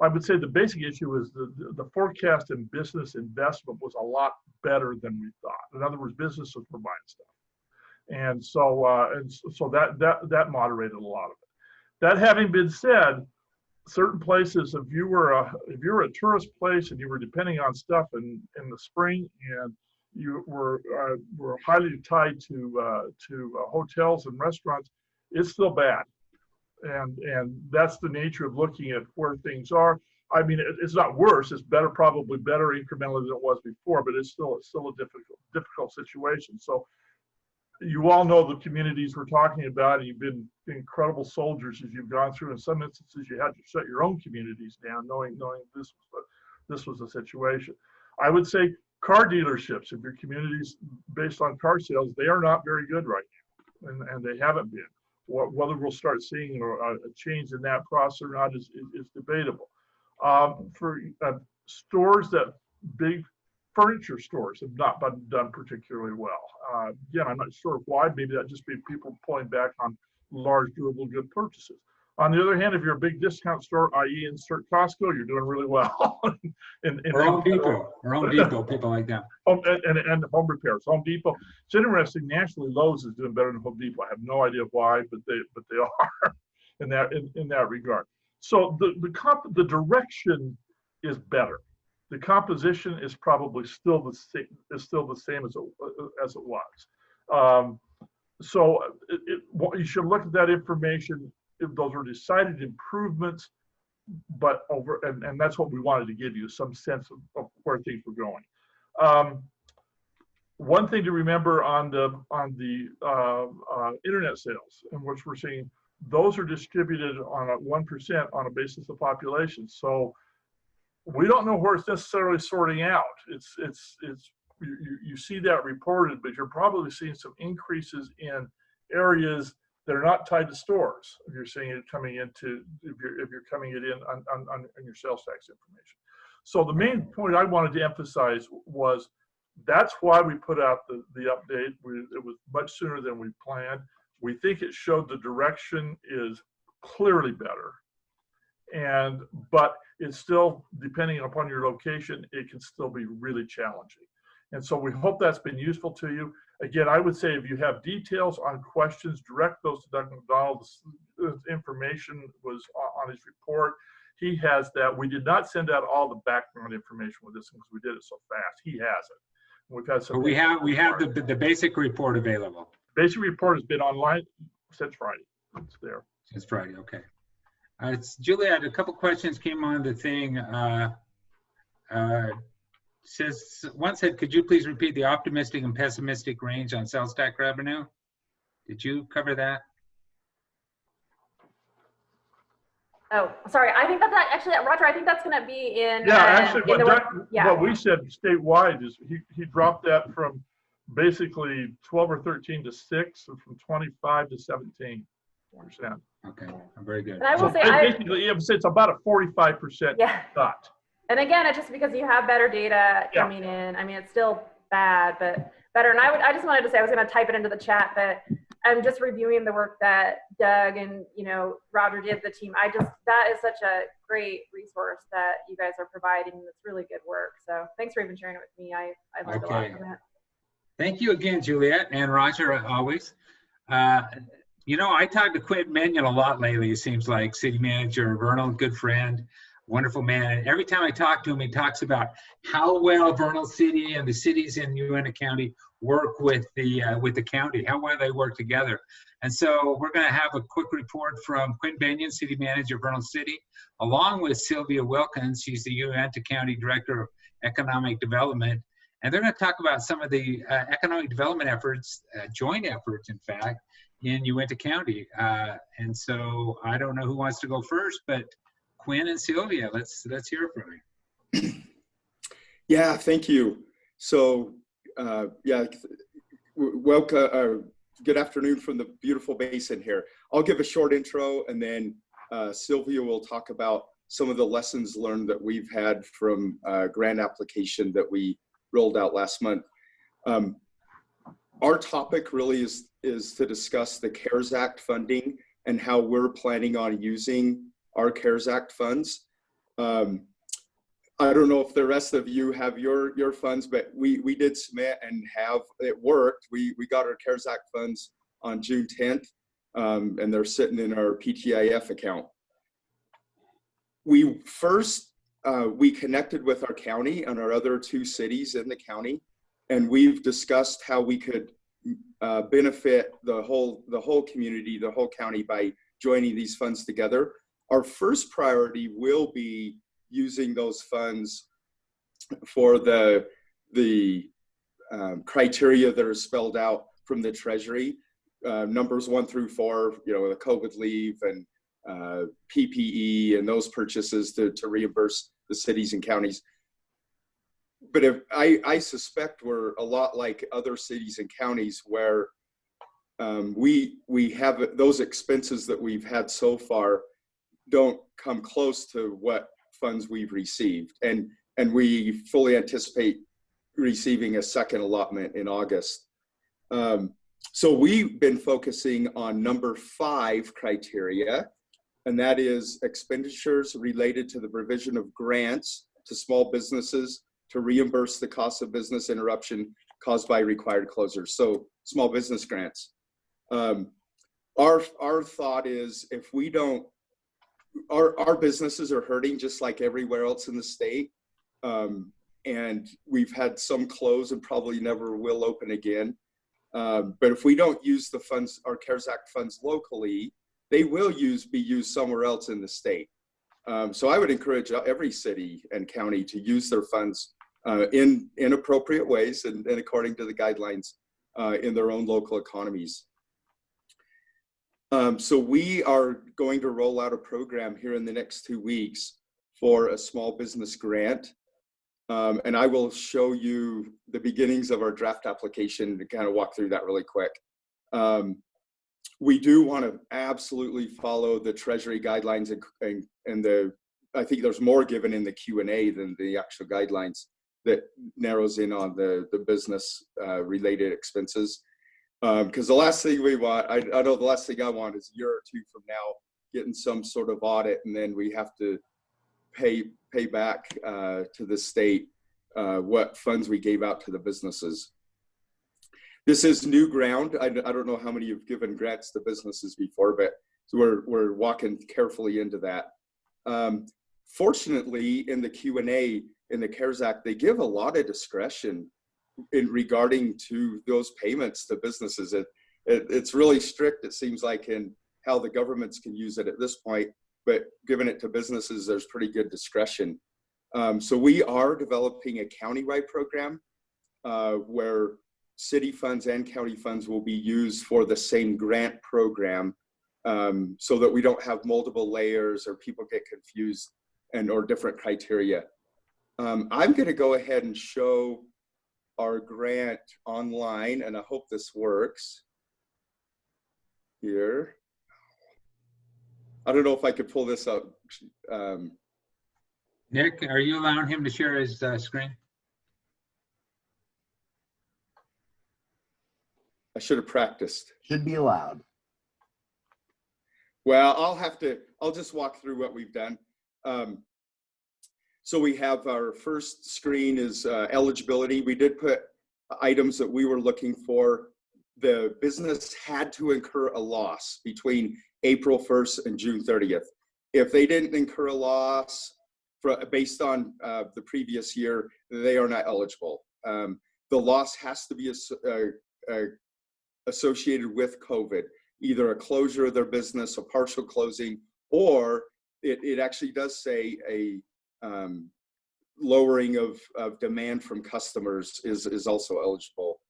I would say the basic issue is the forecast in business investment was a lot better than we thought. In other words, businesses were buying stuff, and so that moderated a lot of it. That having been said, certain places, if you were a tourist place and you were depending on stuff in the spring, and you were highly tied to hotels and restaurants, it's still bad. And that's the nature of looking at where things are. I mean, it's not worse. It's better, probably better incrementally than it was before, but it's still a difficult situation. So you all know the communities we're talking about, and you've been incredible soldiers as you've gone through. In some instances, you had to shut your own communities down, knowing this was the situation. I would say car dealerships, if your communities based on car sales, they are not very good right now, and they haven't been. Whether we'll start seeing a change in that process or not is debatable. For stores, that big furniture stores have not been done particularly well. Again, I'm not sure why. Maybe that just be people pulling back on large durable good purchases. On the other hand, if you're a big discount store, i.e. insert Costco, you're doing really well. Or Home Depot, people like that. And home repairs. Home Depot. It's interesting. Nationally, Lowe's is doing better than Home Depot. I have no idea why, but they are in that regard. So the direction is better. The composition is probably still the same as it was. So you should look at that information. Those are decided improvements, but and that's what we wanted to give you, some sense of where things were going. One thing to remember on the internet sales, in which we're seeing those are distributed on a 1% on a basis of population. So we don't know where it's necessarily sorting out. You see that reported, but you're probably seeing some increases in areas that are not tied to stores. If you're seeing it coming into, if you're coming it in on your sales tax information. So the main point I wanted to emphasize was that's why we put out the update. It was much sooner than we planned. We think it showed the direction is clearly better. But it's still, depending upon your location, it can still be really challenging. And so we hope that's been useful to you. Again, I would say if you have details on questions, direct those to Doug McDonald. The information was on his report. He has that. We did not send out all the background information with this because we did it so fast. He has it. We've had some. But we have the basic report available. Basic report has been online since Friday. It's there. Since Friday, okay. It's Juliet, a couple questions came on the thing. One said, could you please repeat the optimistic and pessimistic range on sales tax revenue? Did you cover that? Oh, sorry. I think that's actually, Roger, I think that's going to be in. Yeah, actually, yeah. what we said statewide is he dropped that from basically 12 or 13 to 6, and from 25 to 17%. Okay, very good. And I will say, basically, it's about a 45% cut. And again, it's just because you have better data coming in. I mean, it's still bad, but better. And I just wanted to say, I was going to type it into the chat, but I'm just reviewing the work that Doug and, Roger did, the team. That is such a great resource that you guys are providing. It's really good work. So thanks for even sharing it with me. I learned a lot from it. Thank you again, Juliet and Roger, always. I talked to Quinn Minion a lot lately, it seems like, city manager, Vernal, good friend, wonderful man. And every time I talk to him, he talks about how well Vernal City and the cities in Uintah County work with the county, how well they work together. And so we're going to have a quick report from Quinn Benyon, city manager of Vernal City, along with Sylvia Wilkins. She's the Uintah County Director of Economic Development. And they're going to talk about some of the economic development efforts, joint efforts, in fact, in Uintah County. And so I don't know who wants to go first, but Quinn and Sylvia, let's hear from you. Yeah, thank you. So, welcome. Good afternoon from the beautiful basin here. I'll give a short intro, and then Sylvia will talk about some of the lessons learned that we've had from a grant application that we rolled out last month. Our topic really is to discuss the CARES Act funding and how we're planning on using our CARES Act funds. I don't know if the rest of you have your funds, but we did submit and have it worked. We got our CARES Act funds on June 10th, and they're sitting in our PTIF account. We connected with our county and our other 2 cities in the county, and we've discussed how we could benefit the whole community, the whole county, by joining these funds together. Our first priority will be using those funds for the criteria that are spelled out from the Treasury, numbers 1 through 4, the COVID leave and PPE and those purchases to reimburse the cities and counties. But if I suspect we're a lot like other cities and counties where we have those expenses that we've had so far don't come close to what funds we've received, and we fully anticipate receiving a second allotment in August. So we've been focusing on number 5 criteria, and that is expenditures related to the provision of grants to small businesses to reimburse the cost of business interruption caused by required closures. So small business grants. Our thought is, if we don't, our businesses are hurting just like everywhere else in the state. And we've had some close and probably never will open again. But if we don't use the funds, our CARES Act funds locally, they will be used somewhere else in the state. So I would encourage every city and county to use their funds in appropriate ways and according to the guidelines in their own local economies. So we are going to roll out a program here in the next 2 weeks for a small business grant. And I will show you the beginnings of our draft application to kind of walk through that really quick. We do want to absolutely follow the Treasury guidelines and I think there's more given in the Q&A than the actual guidelines that narrows in on the business related expenses. Because the last thing we want, I know the last thing I want is a year or 2 from now getting some sort of audit, and then we have to pay back to the state what funds we gave out to the businesses. This is new ground. I don't know how many you've given grants to businesses before, but so we're walking carefully into that. Fortunately, in the Q&A in the CARES Act, they give a lot of discretion in regarding to those payments to businesses. It's really strict, it seems like, in how the governments can use it at this point, but giving it to businesses, there's pretty good discretion. So we are developing a countywide program where city funds and county funds will be used for the same grant program, so that we don't have multiple layers or people get confused or different criteria. I'm going to go ahead and show our grant online, and I hope this works here. I don't know if I could pull this up. Nick, are you allowing him to share his screen? I should have practiced. Should be allowed. Well, I'll just walk through what we've done. So we have our first screen is eligibility. We did put items that we were looking for. The business had to incur a loss between April 1st and June 30th. If they didn't incur a loss based on the previous year, they are not eligible. The loss has to be associated with COVID, either a closure of their business, a partial closing, or it actually does say a lowering of demand from customers is also eligible.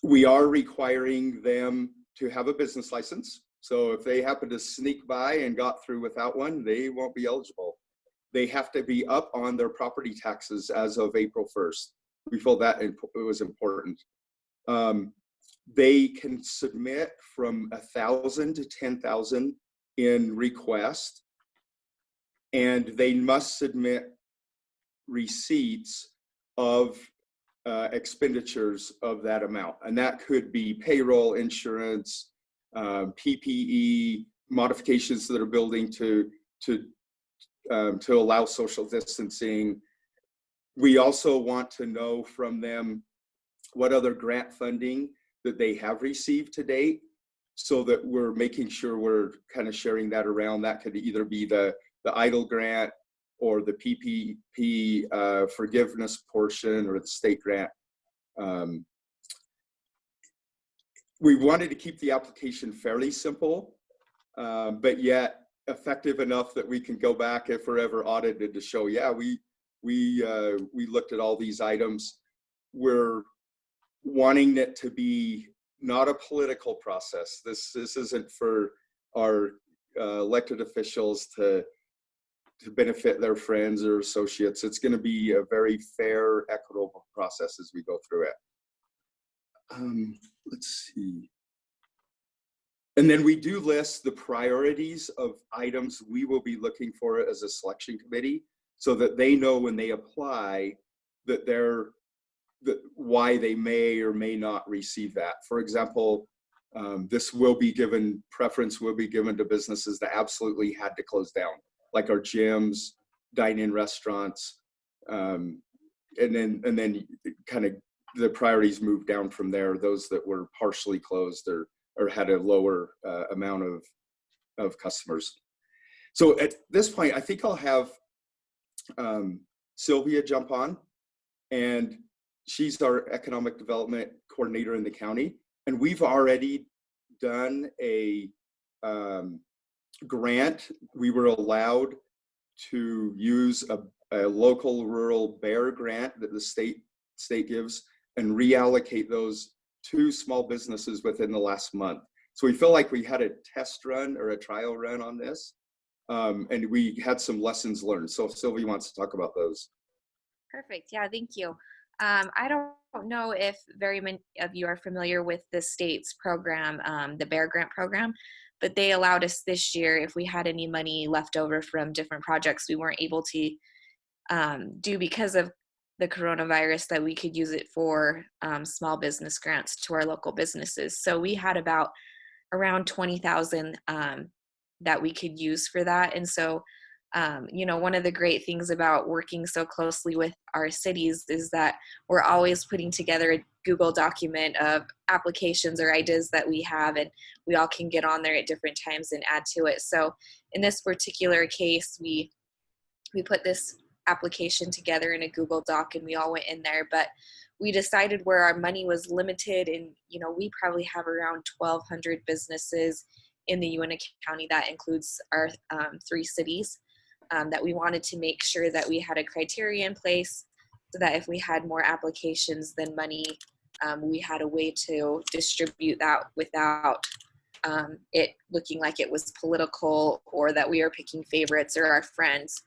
We are requiring them to have a business license. So if they happen to sneak by and got through without one, they won't be eligible. They have to be up on their property taxes as of April 1st. We felt that it was important. They can submit from 1,000 to 10,000 in request, and they must submit receipts of expenditures of that amount. And that could be payroll, insurance, PPE, modifications to their building to allow social distancing. We also want to know from them what other grant funding that they have received to date, so that we're making sure we're kind of sharing that around. That could either be the EIDL grant or the PPP forgiveness portion, or the state grant. We wanted to keep the application fairly simple, but yet effective enough that we can go back if we're ever audited to show, yeah, we looked at all these items. We're wanting it to be not a political process. This isn't for our elected officials to benefit their friends or associates. It's going to be a very fair, equitable process as we go through it. Let's see. And then we do list the priorities of items we will be looking for as a selection committee, so that they know when they apply that why they may or may not receive that. For example, this will be given, preference will be given to businesses that absolutely had to close down, like our gyms, dine-in restaurants, and then kind of the priorities move down from there. Those that were partially closed or had a lower amount of customers. So at this point, I think I'll have Sylvia jump on, and she's our economic development coordinator in the county. And we've already done a grant. We were allowed to use a local rural bear grant that the state gives, and reallocate those to small businesses within the last month. So we feel like we had a test run or a trial run on this, and we had some lessons learned. So if Sylvia wants to talk about those. Perfect. Yeah, thank you. I don't know if very many of you are familiar with the state's program, the Bear Grant program, but they allowed us this year, if we had any money left over from different projects we weren't able to do because of the coronavirus, that we could use it for small business grants to our local businesses. So we had around 20,000 that we could use for that. And so one of the great things about working so closely with our cities is that we're always putting together a Google document of applications or ideas that we have, and we all can get on there at different times and add to it. So in this particular case, we put this application together in a Google Doc, and we all went in there. But we decided where our money was limited, and we probably have around 1,200 businesses in the Uintah County. That includes our 3 cities. That we wanted to make sure that we had a criteria in place so that if we had more applications than money, we had a way to distribute that without it looking like it was political or that we are picking favorites or our friends.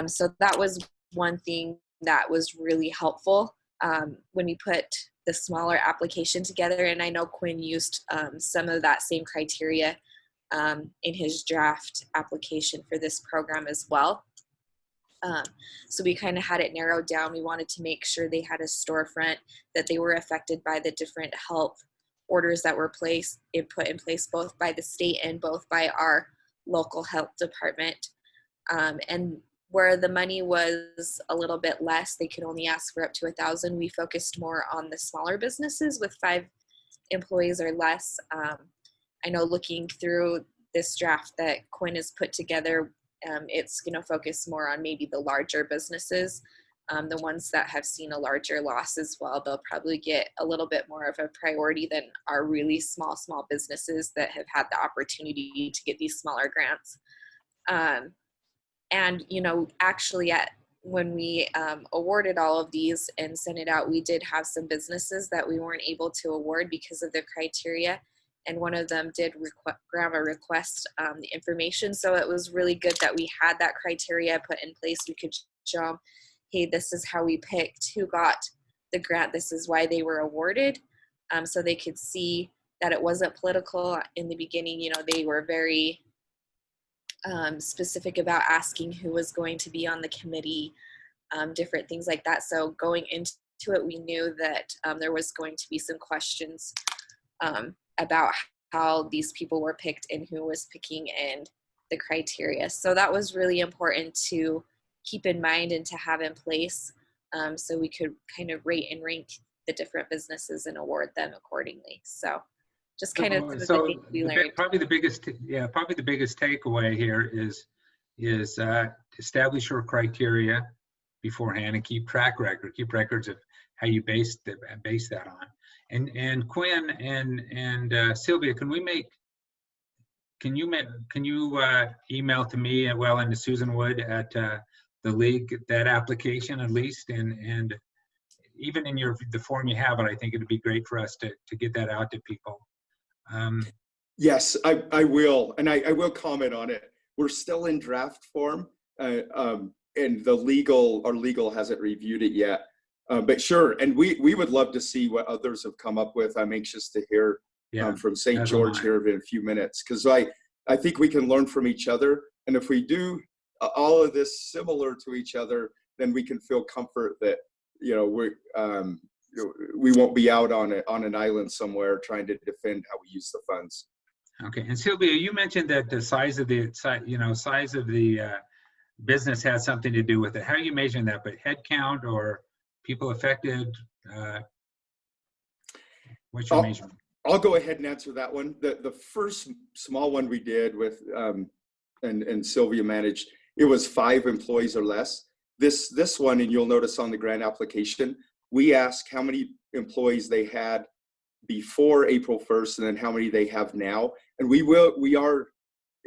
So that was one thing that was really helpful when we put the smaller application together. And I know Quinn used some of that same criteria in his draft application for this program as well. So we kind of had it narrowed down. We wanted to make sure they had a storefront, that they were affected by the different health orders that were put in place both by the state and both by our local health department. And where the money was a little bit less, they could only ask for up to 1,000. We focused more on the smaller businesses with 5 employees or less. I know looking through this draft that Quinn has put together, it's going to focus more on maybe the larger businesses, the ones that have seen a larger loss as well. They'll probably get a little bit more of a priority than our really small businesses that have had the opportunity to get these smaller grants. And, actually when we awarded all of these and sent it out, we did have some businesses that we weren't able to award because of the criteria. And one of them did request the information. So it was really good that we had that criteria put in place. We could show them, hey, this is how we picked who got the grant. This is why they were awarded. So they could see that it wasn't political. In the beginning, they were very specific about asking who was going to be on the committee, different things like that. So going into it, we knew that there was going to be some questions about how these people were picked and who was picking and the criteria. So that was really important to keep in mind and to have in place, so we could kind of rate and rank the different businesses and award them accordingly. So just kind of the things we learned. Probably the biggest takeaway here is establish your criteria beforehand and keep records of how you base that on. And Quinn and Sylvia, can you email to me and to Susan Wood at the league that application at least, and even in the form you have it, I think it'd be great for us to get that out to people. Yes, I will, and I will comment on it. We're still in draft form, and our legal hasn't reviewed it yet. But sure, and we would love to see what others have come up with. I'm anxious to hear from St. George here in a few minutes, because I think we can learn from each other. And if we do all of this similar to each other, then we can feel comfort that we won't be out on an island somewhere trying to defend how we use the funds. Okay, and Sylvia, you mentioned that the size of the business has something to do with it. How are you measuring that? But head count or people affected? What's your measurement? I'll go ahead and answer that one. The first small one we did with and Sylvia managed, it was 5 employees or less. This one, and you'll notice on the grant application, we ask how many employees they had before April 1st and then how many they have now. And we are,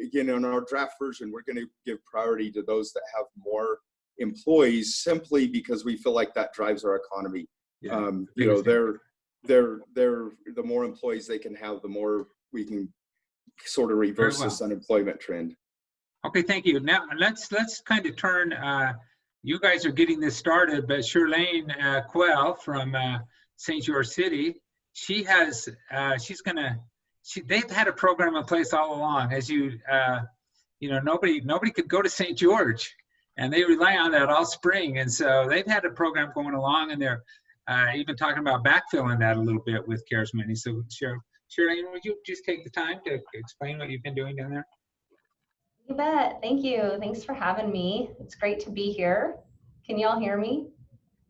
again, in our draft version, we're going to give priority to those that have more employees, simply because we feel like that drives our economy. Yeah, they're the more employees they can have, the more we can sort of reverse this unemployment trend. Okay, thank you. Now let's kind of turn. You guys are getting this started, but Shirlane Quell from St. George City, they've had a program in place all along. As nobody could go to St. George, and they rely on that all spring. And so they've had a program going along, and they're even talking about backfilling that a little bit with CARES money. So Shirlane, would you just take the time to explain what you've been doing down there? You bet. Thank you. Thanks for having me. It's great to be here. Can you all hear me?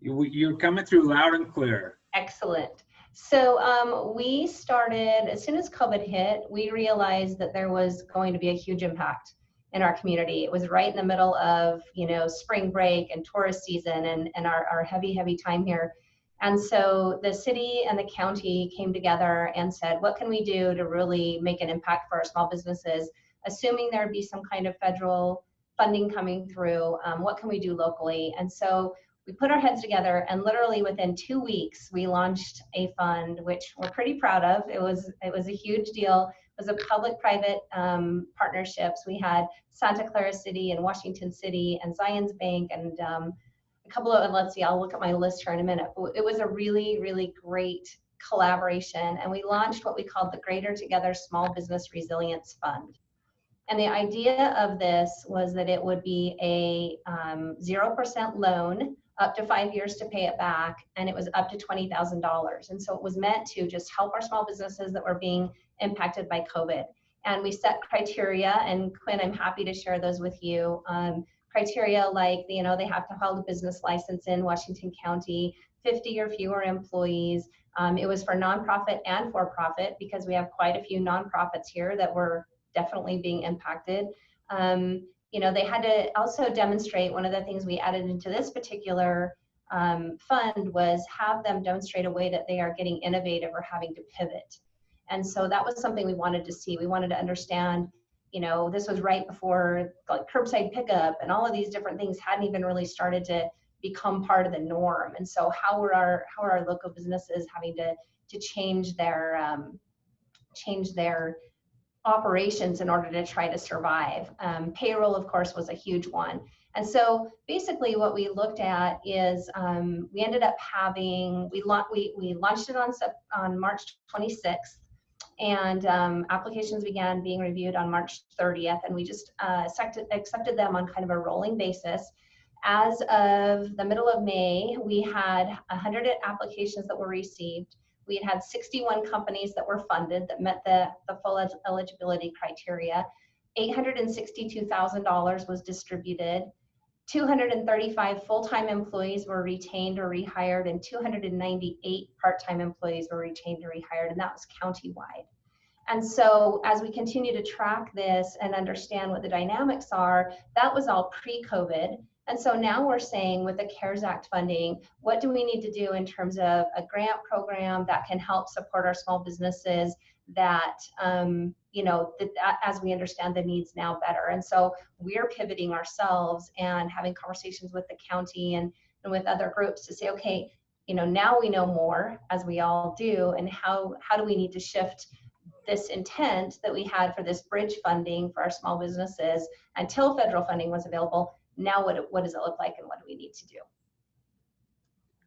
You're coming through loud and clear. Excellent. So we started, as soon as COVID hit, we realized that there was going to be a huge impact in our community. It was right in the middle of, you know, spring break and tourist season and our heavy time here. And so the city and the county came together and said, what can we do to really make an impact for our small businesses, assuming there'd be some kind of federal funding coming through, what can we do locally? And so we put our heads together, and literally within 2 weeks, we launched a fund, which we're pretty proud of. It was a huge deal. It was a public-private partnerships. We had Santa Clara City and Washington City and Zions Bank and a couple of, and let's see, I'll look at my list here in a minute. It was a really, really great collaboration, and we launched what we called the Greater Together Small Business Resilience Fund. And the idea of this was that it would be a 0% loan up to 5 years to pay it back, and it was up to $20,000. And so it was meant to just help our small businesses that were being impacted by COVID. And we set criteria, and Quinn, I'm happy to share those with you. Criteria like, you know, they have to hold a business license in Washington County, 50 or fewer employees. It was for nonprofit and for-profit, because we have quite a few nonprofits here that were definitely being impacted. You know, they had to also demonstrate, one of the things we added into this particular fund was have them demonstrate a way that they are getting innovative or having to pivot. And so that was something we wanted to see. We wanted to understand, you know, this was right before like curbside pickup and all of these different things hadn't even really started to become part of the norm. And so how are our local businesses having to change their operations in order to try to survive? Payroll, of course, was a huge one. And so basically what we looked at is we ended up having, we launched it on March 26th, and applications began being reviewed on March 30th, and we just accepted them on kind of a rolling basis. As of the middle of May, we had 100 applications that were received. We had 61 companies that were funded that met the full eligibility criteria. $862,000 was distributed. 235 full-time employees were retained or rehired, and 298 part-time employees were retained or rehired, and that was countywide. And so as we continue to track this and understand what the dynamics are, that was all pre-COVID. And so now we're saying with the CARES Act funding, what do we need to do in terms of a grant program that can help support our small businesses that, you know, as we understand the needs now better. And so we're pivoting ourselves and having conversations with the county and with other groups to say, okay, you know, now we know more, as we all do, and how do we need to shift this intent that we had for this bridge funding for our small businesses until federal funding was available. Now what does it look like, and what do we need to do?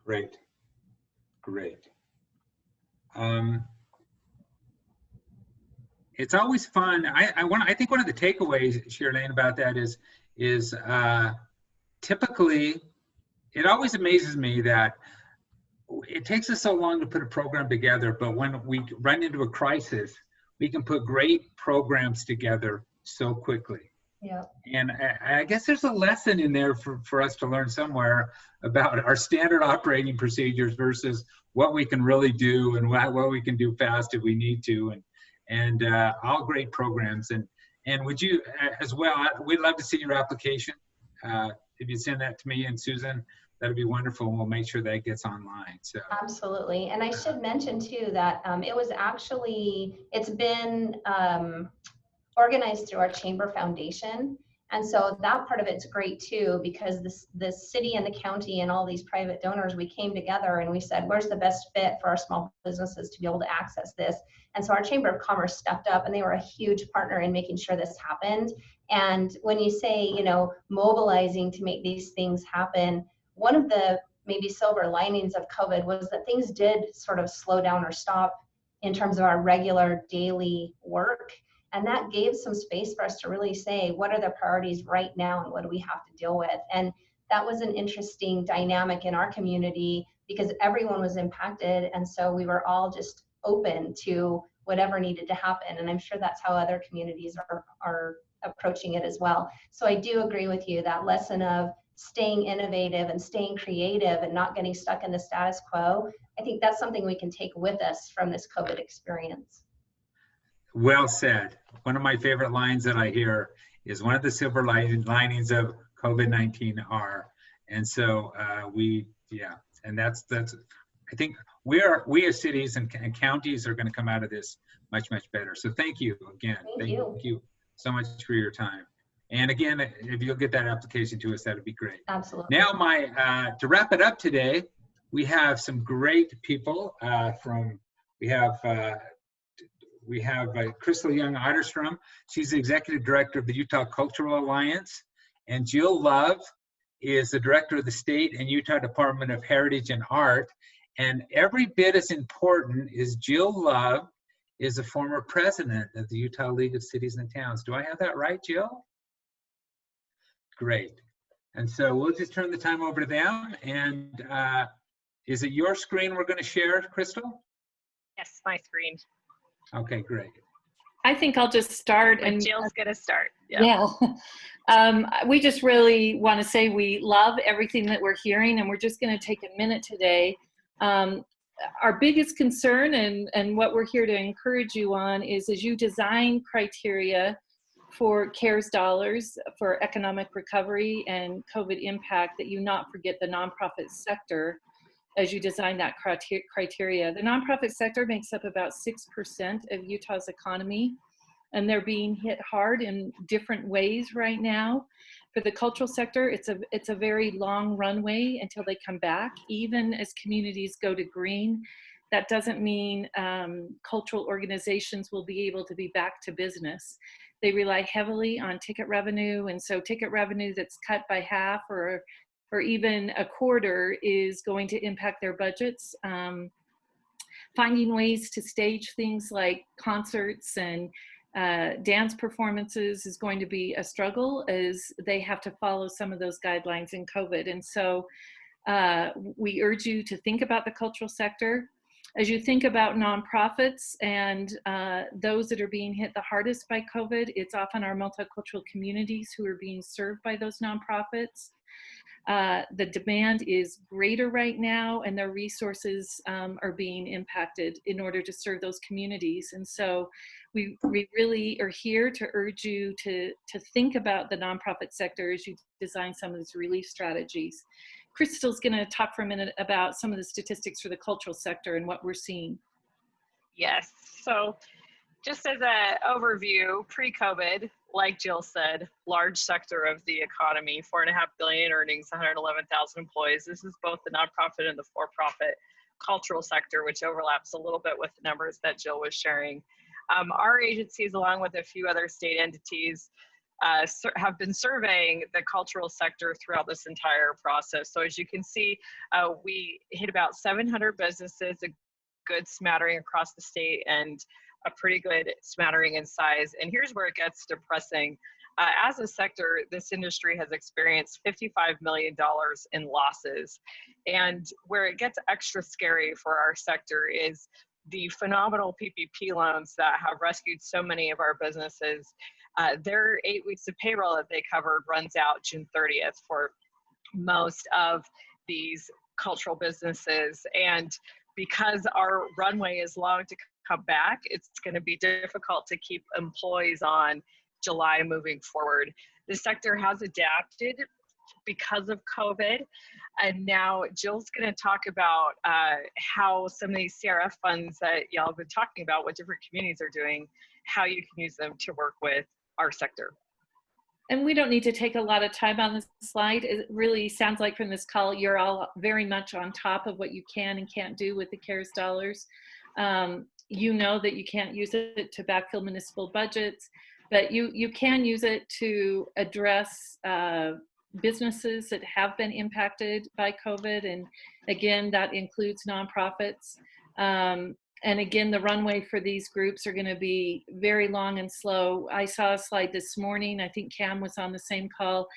Great. It's always fun. I think one of the takeaways, Shirlene, about that is typically, it always amazes me that it takes us so long to put a program together, but when we run into a crisis, we can put great programs together so quickly. Yeah. And I guess there's a lesson in there for us to learn somewhere about our standard operating procedures versus what we can really do and what we can do fast if we need to, and all great programs. And would you as well, we'd love to see your application. If you send that to me and Susan, that'd be wonderful, and we'll make sure that gets online. So absolutely. And I should mention too that it's been organized through our Chamber Foundation. And so that part of it's great too, because the city and the county and all these private donors, we came together and we said, where's the best fit for our small businesses to be able to access this? And so our Chamber of Commerce stepped up, and they were a huge partner in making sure this happened. And when you say, you know, mobilizing to make these things happen, one of the maybe silver linings of COVID was that things did sort of slow down or stop in terms of our regular daily work. And that gave some space for us to really say, what are the priorities right now and what do we have to deal with? And that was an interesting dynamic in our community because everyone was impacted. And so we were all just open to whatever needed to happen. And I'm sure that's how other communities are approaching it as well. So I do agree with you, that lesson of staying innovative and staying creative and not getting stuck in the status quo. I think that's something we can take with us from this COVID experience. Well said. One of my favorite lines that I hear is one of the silver linings of COVID-19 are. And so and that's I think we as cities and counties are going to come out of this much better. So thank you again. Thank you so much for your time. And again, if you'll get that application to us, that would be great. Absolutely. Now, to wrap it up today, we have some great people we have Crystal Young Otterstrom. She's the Executive Director of the Utah Cultural Alliance. And Jill Love is the Director of the State and Utah Department of Heritage and Art. And every bit as important is Jill Love is a former president of the Utah League of Cities and Towns. Do I have that right, Jill? Great. And so we'll just turn the time over to them. And is it your screen we're going to share, Crystal? Yes, my screen. Okay, great. I think I'll just start. And Jill's going to start. Yeah. We just really want to say we love everything that we're hearing, and we're just going to take a minute today. Our biggest concern and what we're here to encourage you on is as you design criteria for CARES dollars for economic recovery and COVID impact, that you not forget the nonprofit sector as you design that criteria. The nonprofit sector makes up about 6% of Utah's economy, and they're being hit hard in different ways right now. For the cultural sector, it's a very long runway until they come back. Even as communities go to green, that doesn't mean cultural organizations will be able to be back to business. They rely heavily on ticket revenue, and so ticket revenue that's cut by half or even a quarter is going to impact their budgets. Finding ways to stage things like concerts and dance performances is going to be a struggle, as they have to follow some of those guidelines in COVID. And so we urge you to think about the cultural sector. As you think about nonprofits and those that are being hit the hardest by COVID, it's often our multicultural communities who are being served by those nonprofits. The demand is greater right now, and their resources are being impacted in order to serve those communities. And so we really are here to urge you to think about the nonprofit sector as you design some of these relief strategies. Crystal's going to talk for a minute about some of the statistics for the cultural sector and what we're seeing. Yes, so just as an overview, pre-COVID, like Jill said, large sector of the economy, $4.5 billion earnings, 111,000 employees. This is both the nonprofit and the for-profit cultural sector, which overlaps a little bit with the numbers that Jill was sharing. Our agencies, along with a few other state entities, have been surveying the cultural sector throughout this entire process. So as you can see, we hit about 700 businesses, a good smattering across the state, and a pretty good smattering in size. And here's where it gets depressing. As a sector, this industry has experienced $55 million in losses. And where it gets extra scary for our sector is the phenomenal PPP loans that have rescued so many of our businesses. Their 8 weeks of payroll that they covered runs out June 30th for most of these cultural businesses. And because our runway is long to come back, it's going to be difficult to keep employees on July moving forward. The sector has adapted because of COVID. And now Jill's going to talk about how some of these CRF funds that y'all have been talking about, what different communities are doing, how you can use them to work with our sector. And we don't need to take a lot of time on this slide. It really sounds like from this call, you're all very much on top of what you can and can't do with the CARES dollars. You know that you can't use it to backfill municipal budgets, but you can use it to address businesses that have been impacted by COVID. And again, that includes nonprofits. And again, the runway for these groups are going to be very long and slow. I saw a slide this morning, I think Cam was on the same call,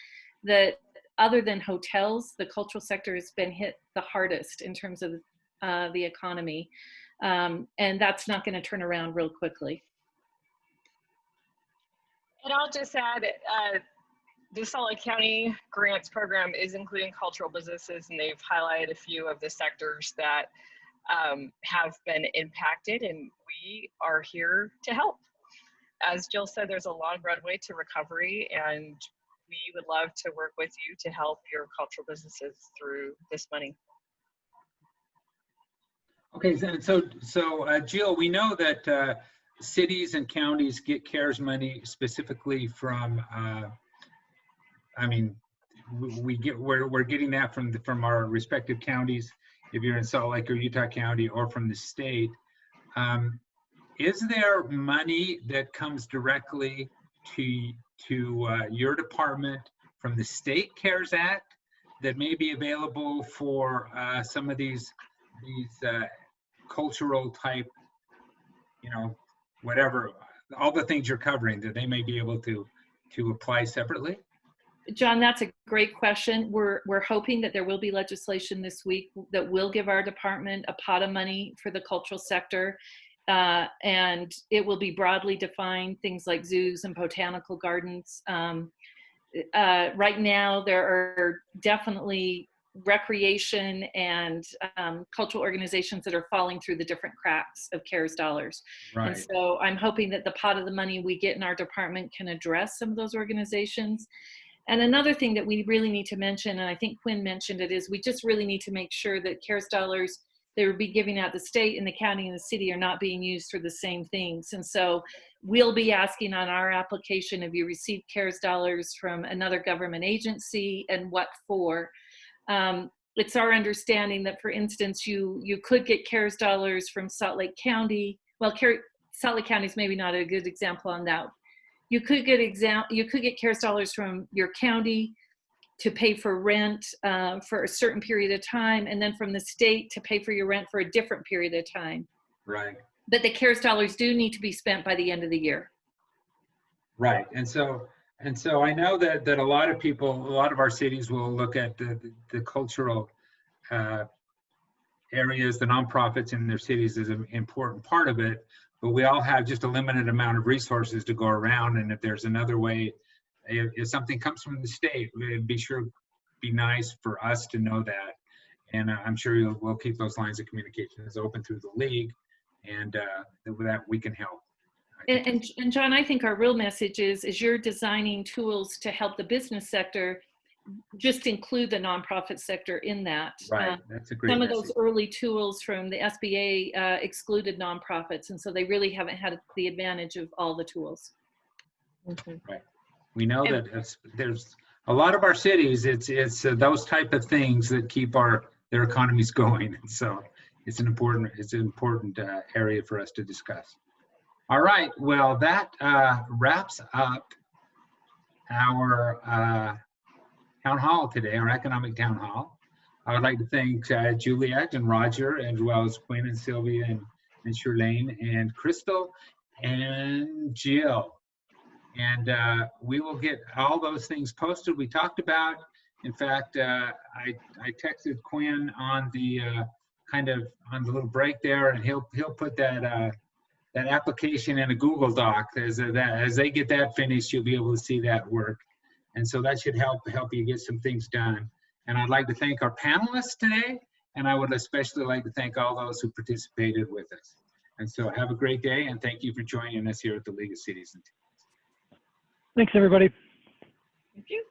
that other than hotels, the cultural sector has been hit the hardest in terms of the economy. And that's not going to turn around real quickly. And I'll just add, the Salt Lake County Grants Program is including cultural businesses, and they've highlighted a few of the sectors that have been impacted, and we are here to help. as Jill said, there's a long runway to recovery, and we would love to work with you to help your cultural businesses through this money. Okay, so Jill, we know that cities and counties get CARES money specifically from. I mean, we're getting that from our respective counties. If you're in Salt Lake or Utah County, or from the state, is there money that comes directly to your department from the state CARES Act that may be available for some of these cultural type, whatever, all the things you're covering, that they may be able to apply separately? John, that's a great question. We're hoping that there will be legislation this week that will give our department a pot of money for the cultural sector. And it will be broadly defined, things like zoos and botanical gardens. Right now, there are definitely recreation and cultural organizations that are falling through the different cracks of CARES dollars. Right. And so I'm hoping that the pot of the money we get in our department can address some of those organizations. And another thing that we really need to mention, and I think Quinn mentioned it, is we just really need to make sure that CARES dollars they would be giving out the state and the county and the city are not being used for the same things. And so we'll be asking on our application if you received CARES dollars from another government agency and what for. It's our understanding that, for instance, you could get CARES dollars from Salt Lake County. Well, Salt Lake County is maybe not a good example on that. You could get CARES dollars from your county to pay for rent for a certain period of time, and then from the state to pay for your rent for a different period of time. Right. But the CARES dollars do need to be spent by the end of the year. Right. And so I know that a lot of people, a lot of our cities will look at the cultural areas, the nonprofits in their cities as an important part of it, but we all have just a limited amount of resources to go around. And if there's another way, if something comes from the state, it'd be nice for us to know that. And I'm sure we'll keep those lines of communication open through the league, and that we can help. And John, I think our real message is you're designing tools to help the business sector, just include the nonprofit sector in that. Right, that's a great Some message. of those early tools from the SBA excluded nonprofits, and so they really haven't had the advantage of all the tools. Mm-hmm. Right. We know that there's a lot of our cities, it's those type of things that keep their economies going. And so it's an important area for us to discuss. All right, well, that wraps up our town hall today, our economic town hall. I would like to thank Juliet and Roger, as well as Quinn and Sylvia and Shirlane and Crystal and Jill. And we will get all those things posted we talked about. In fact, I texted Quinn on the on the little break there, and he'll put that application in a Google Doc. As they get that finished, you'll be able to see that work. And so that should help you get some things done. And I'd like to thank our panelists today, and I would especially like to thank all those who participated with us. And so have a great day, and thank you for joining us here at the League of Cities and Towns. Thanks, everybody. Thank you.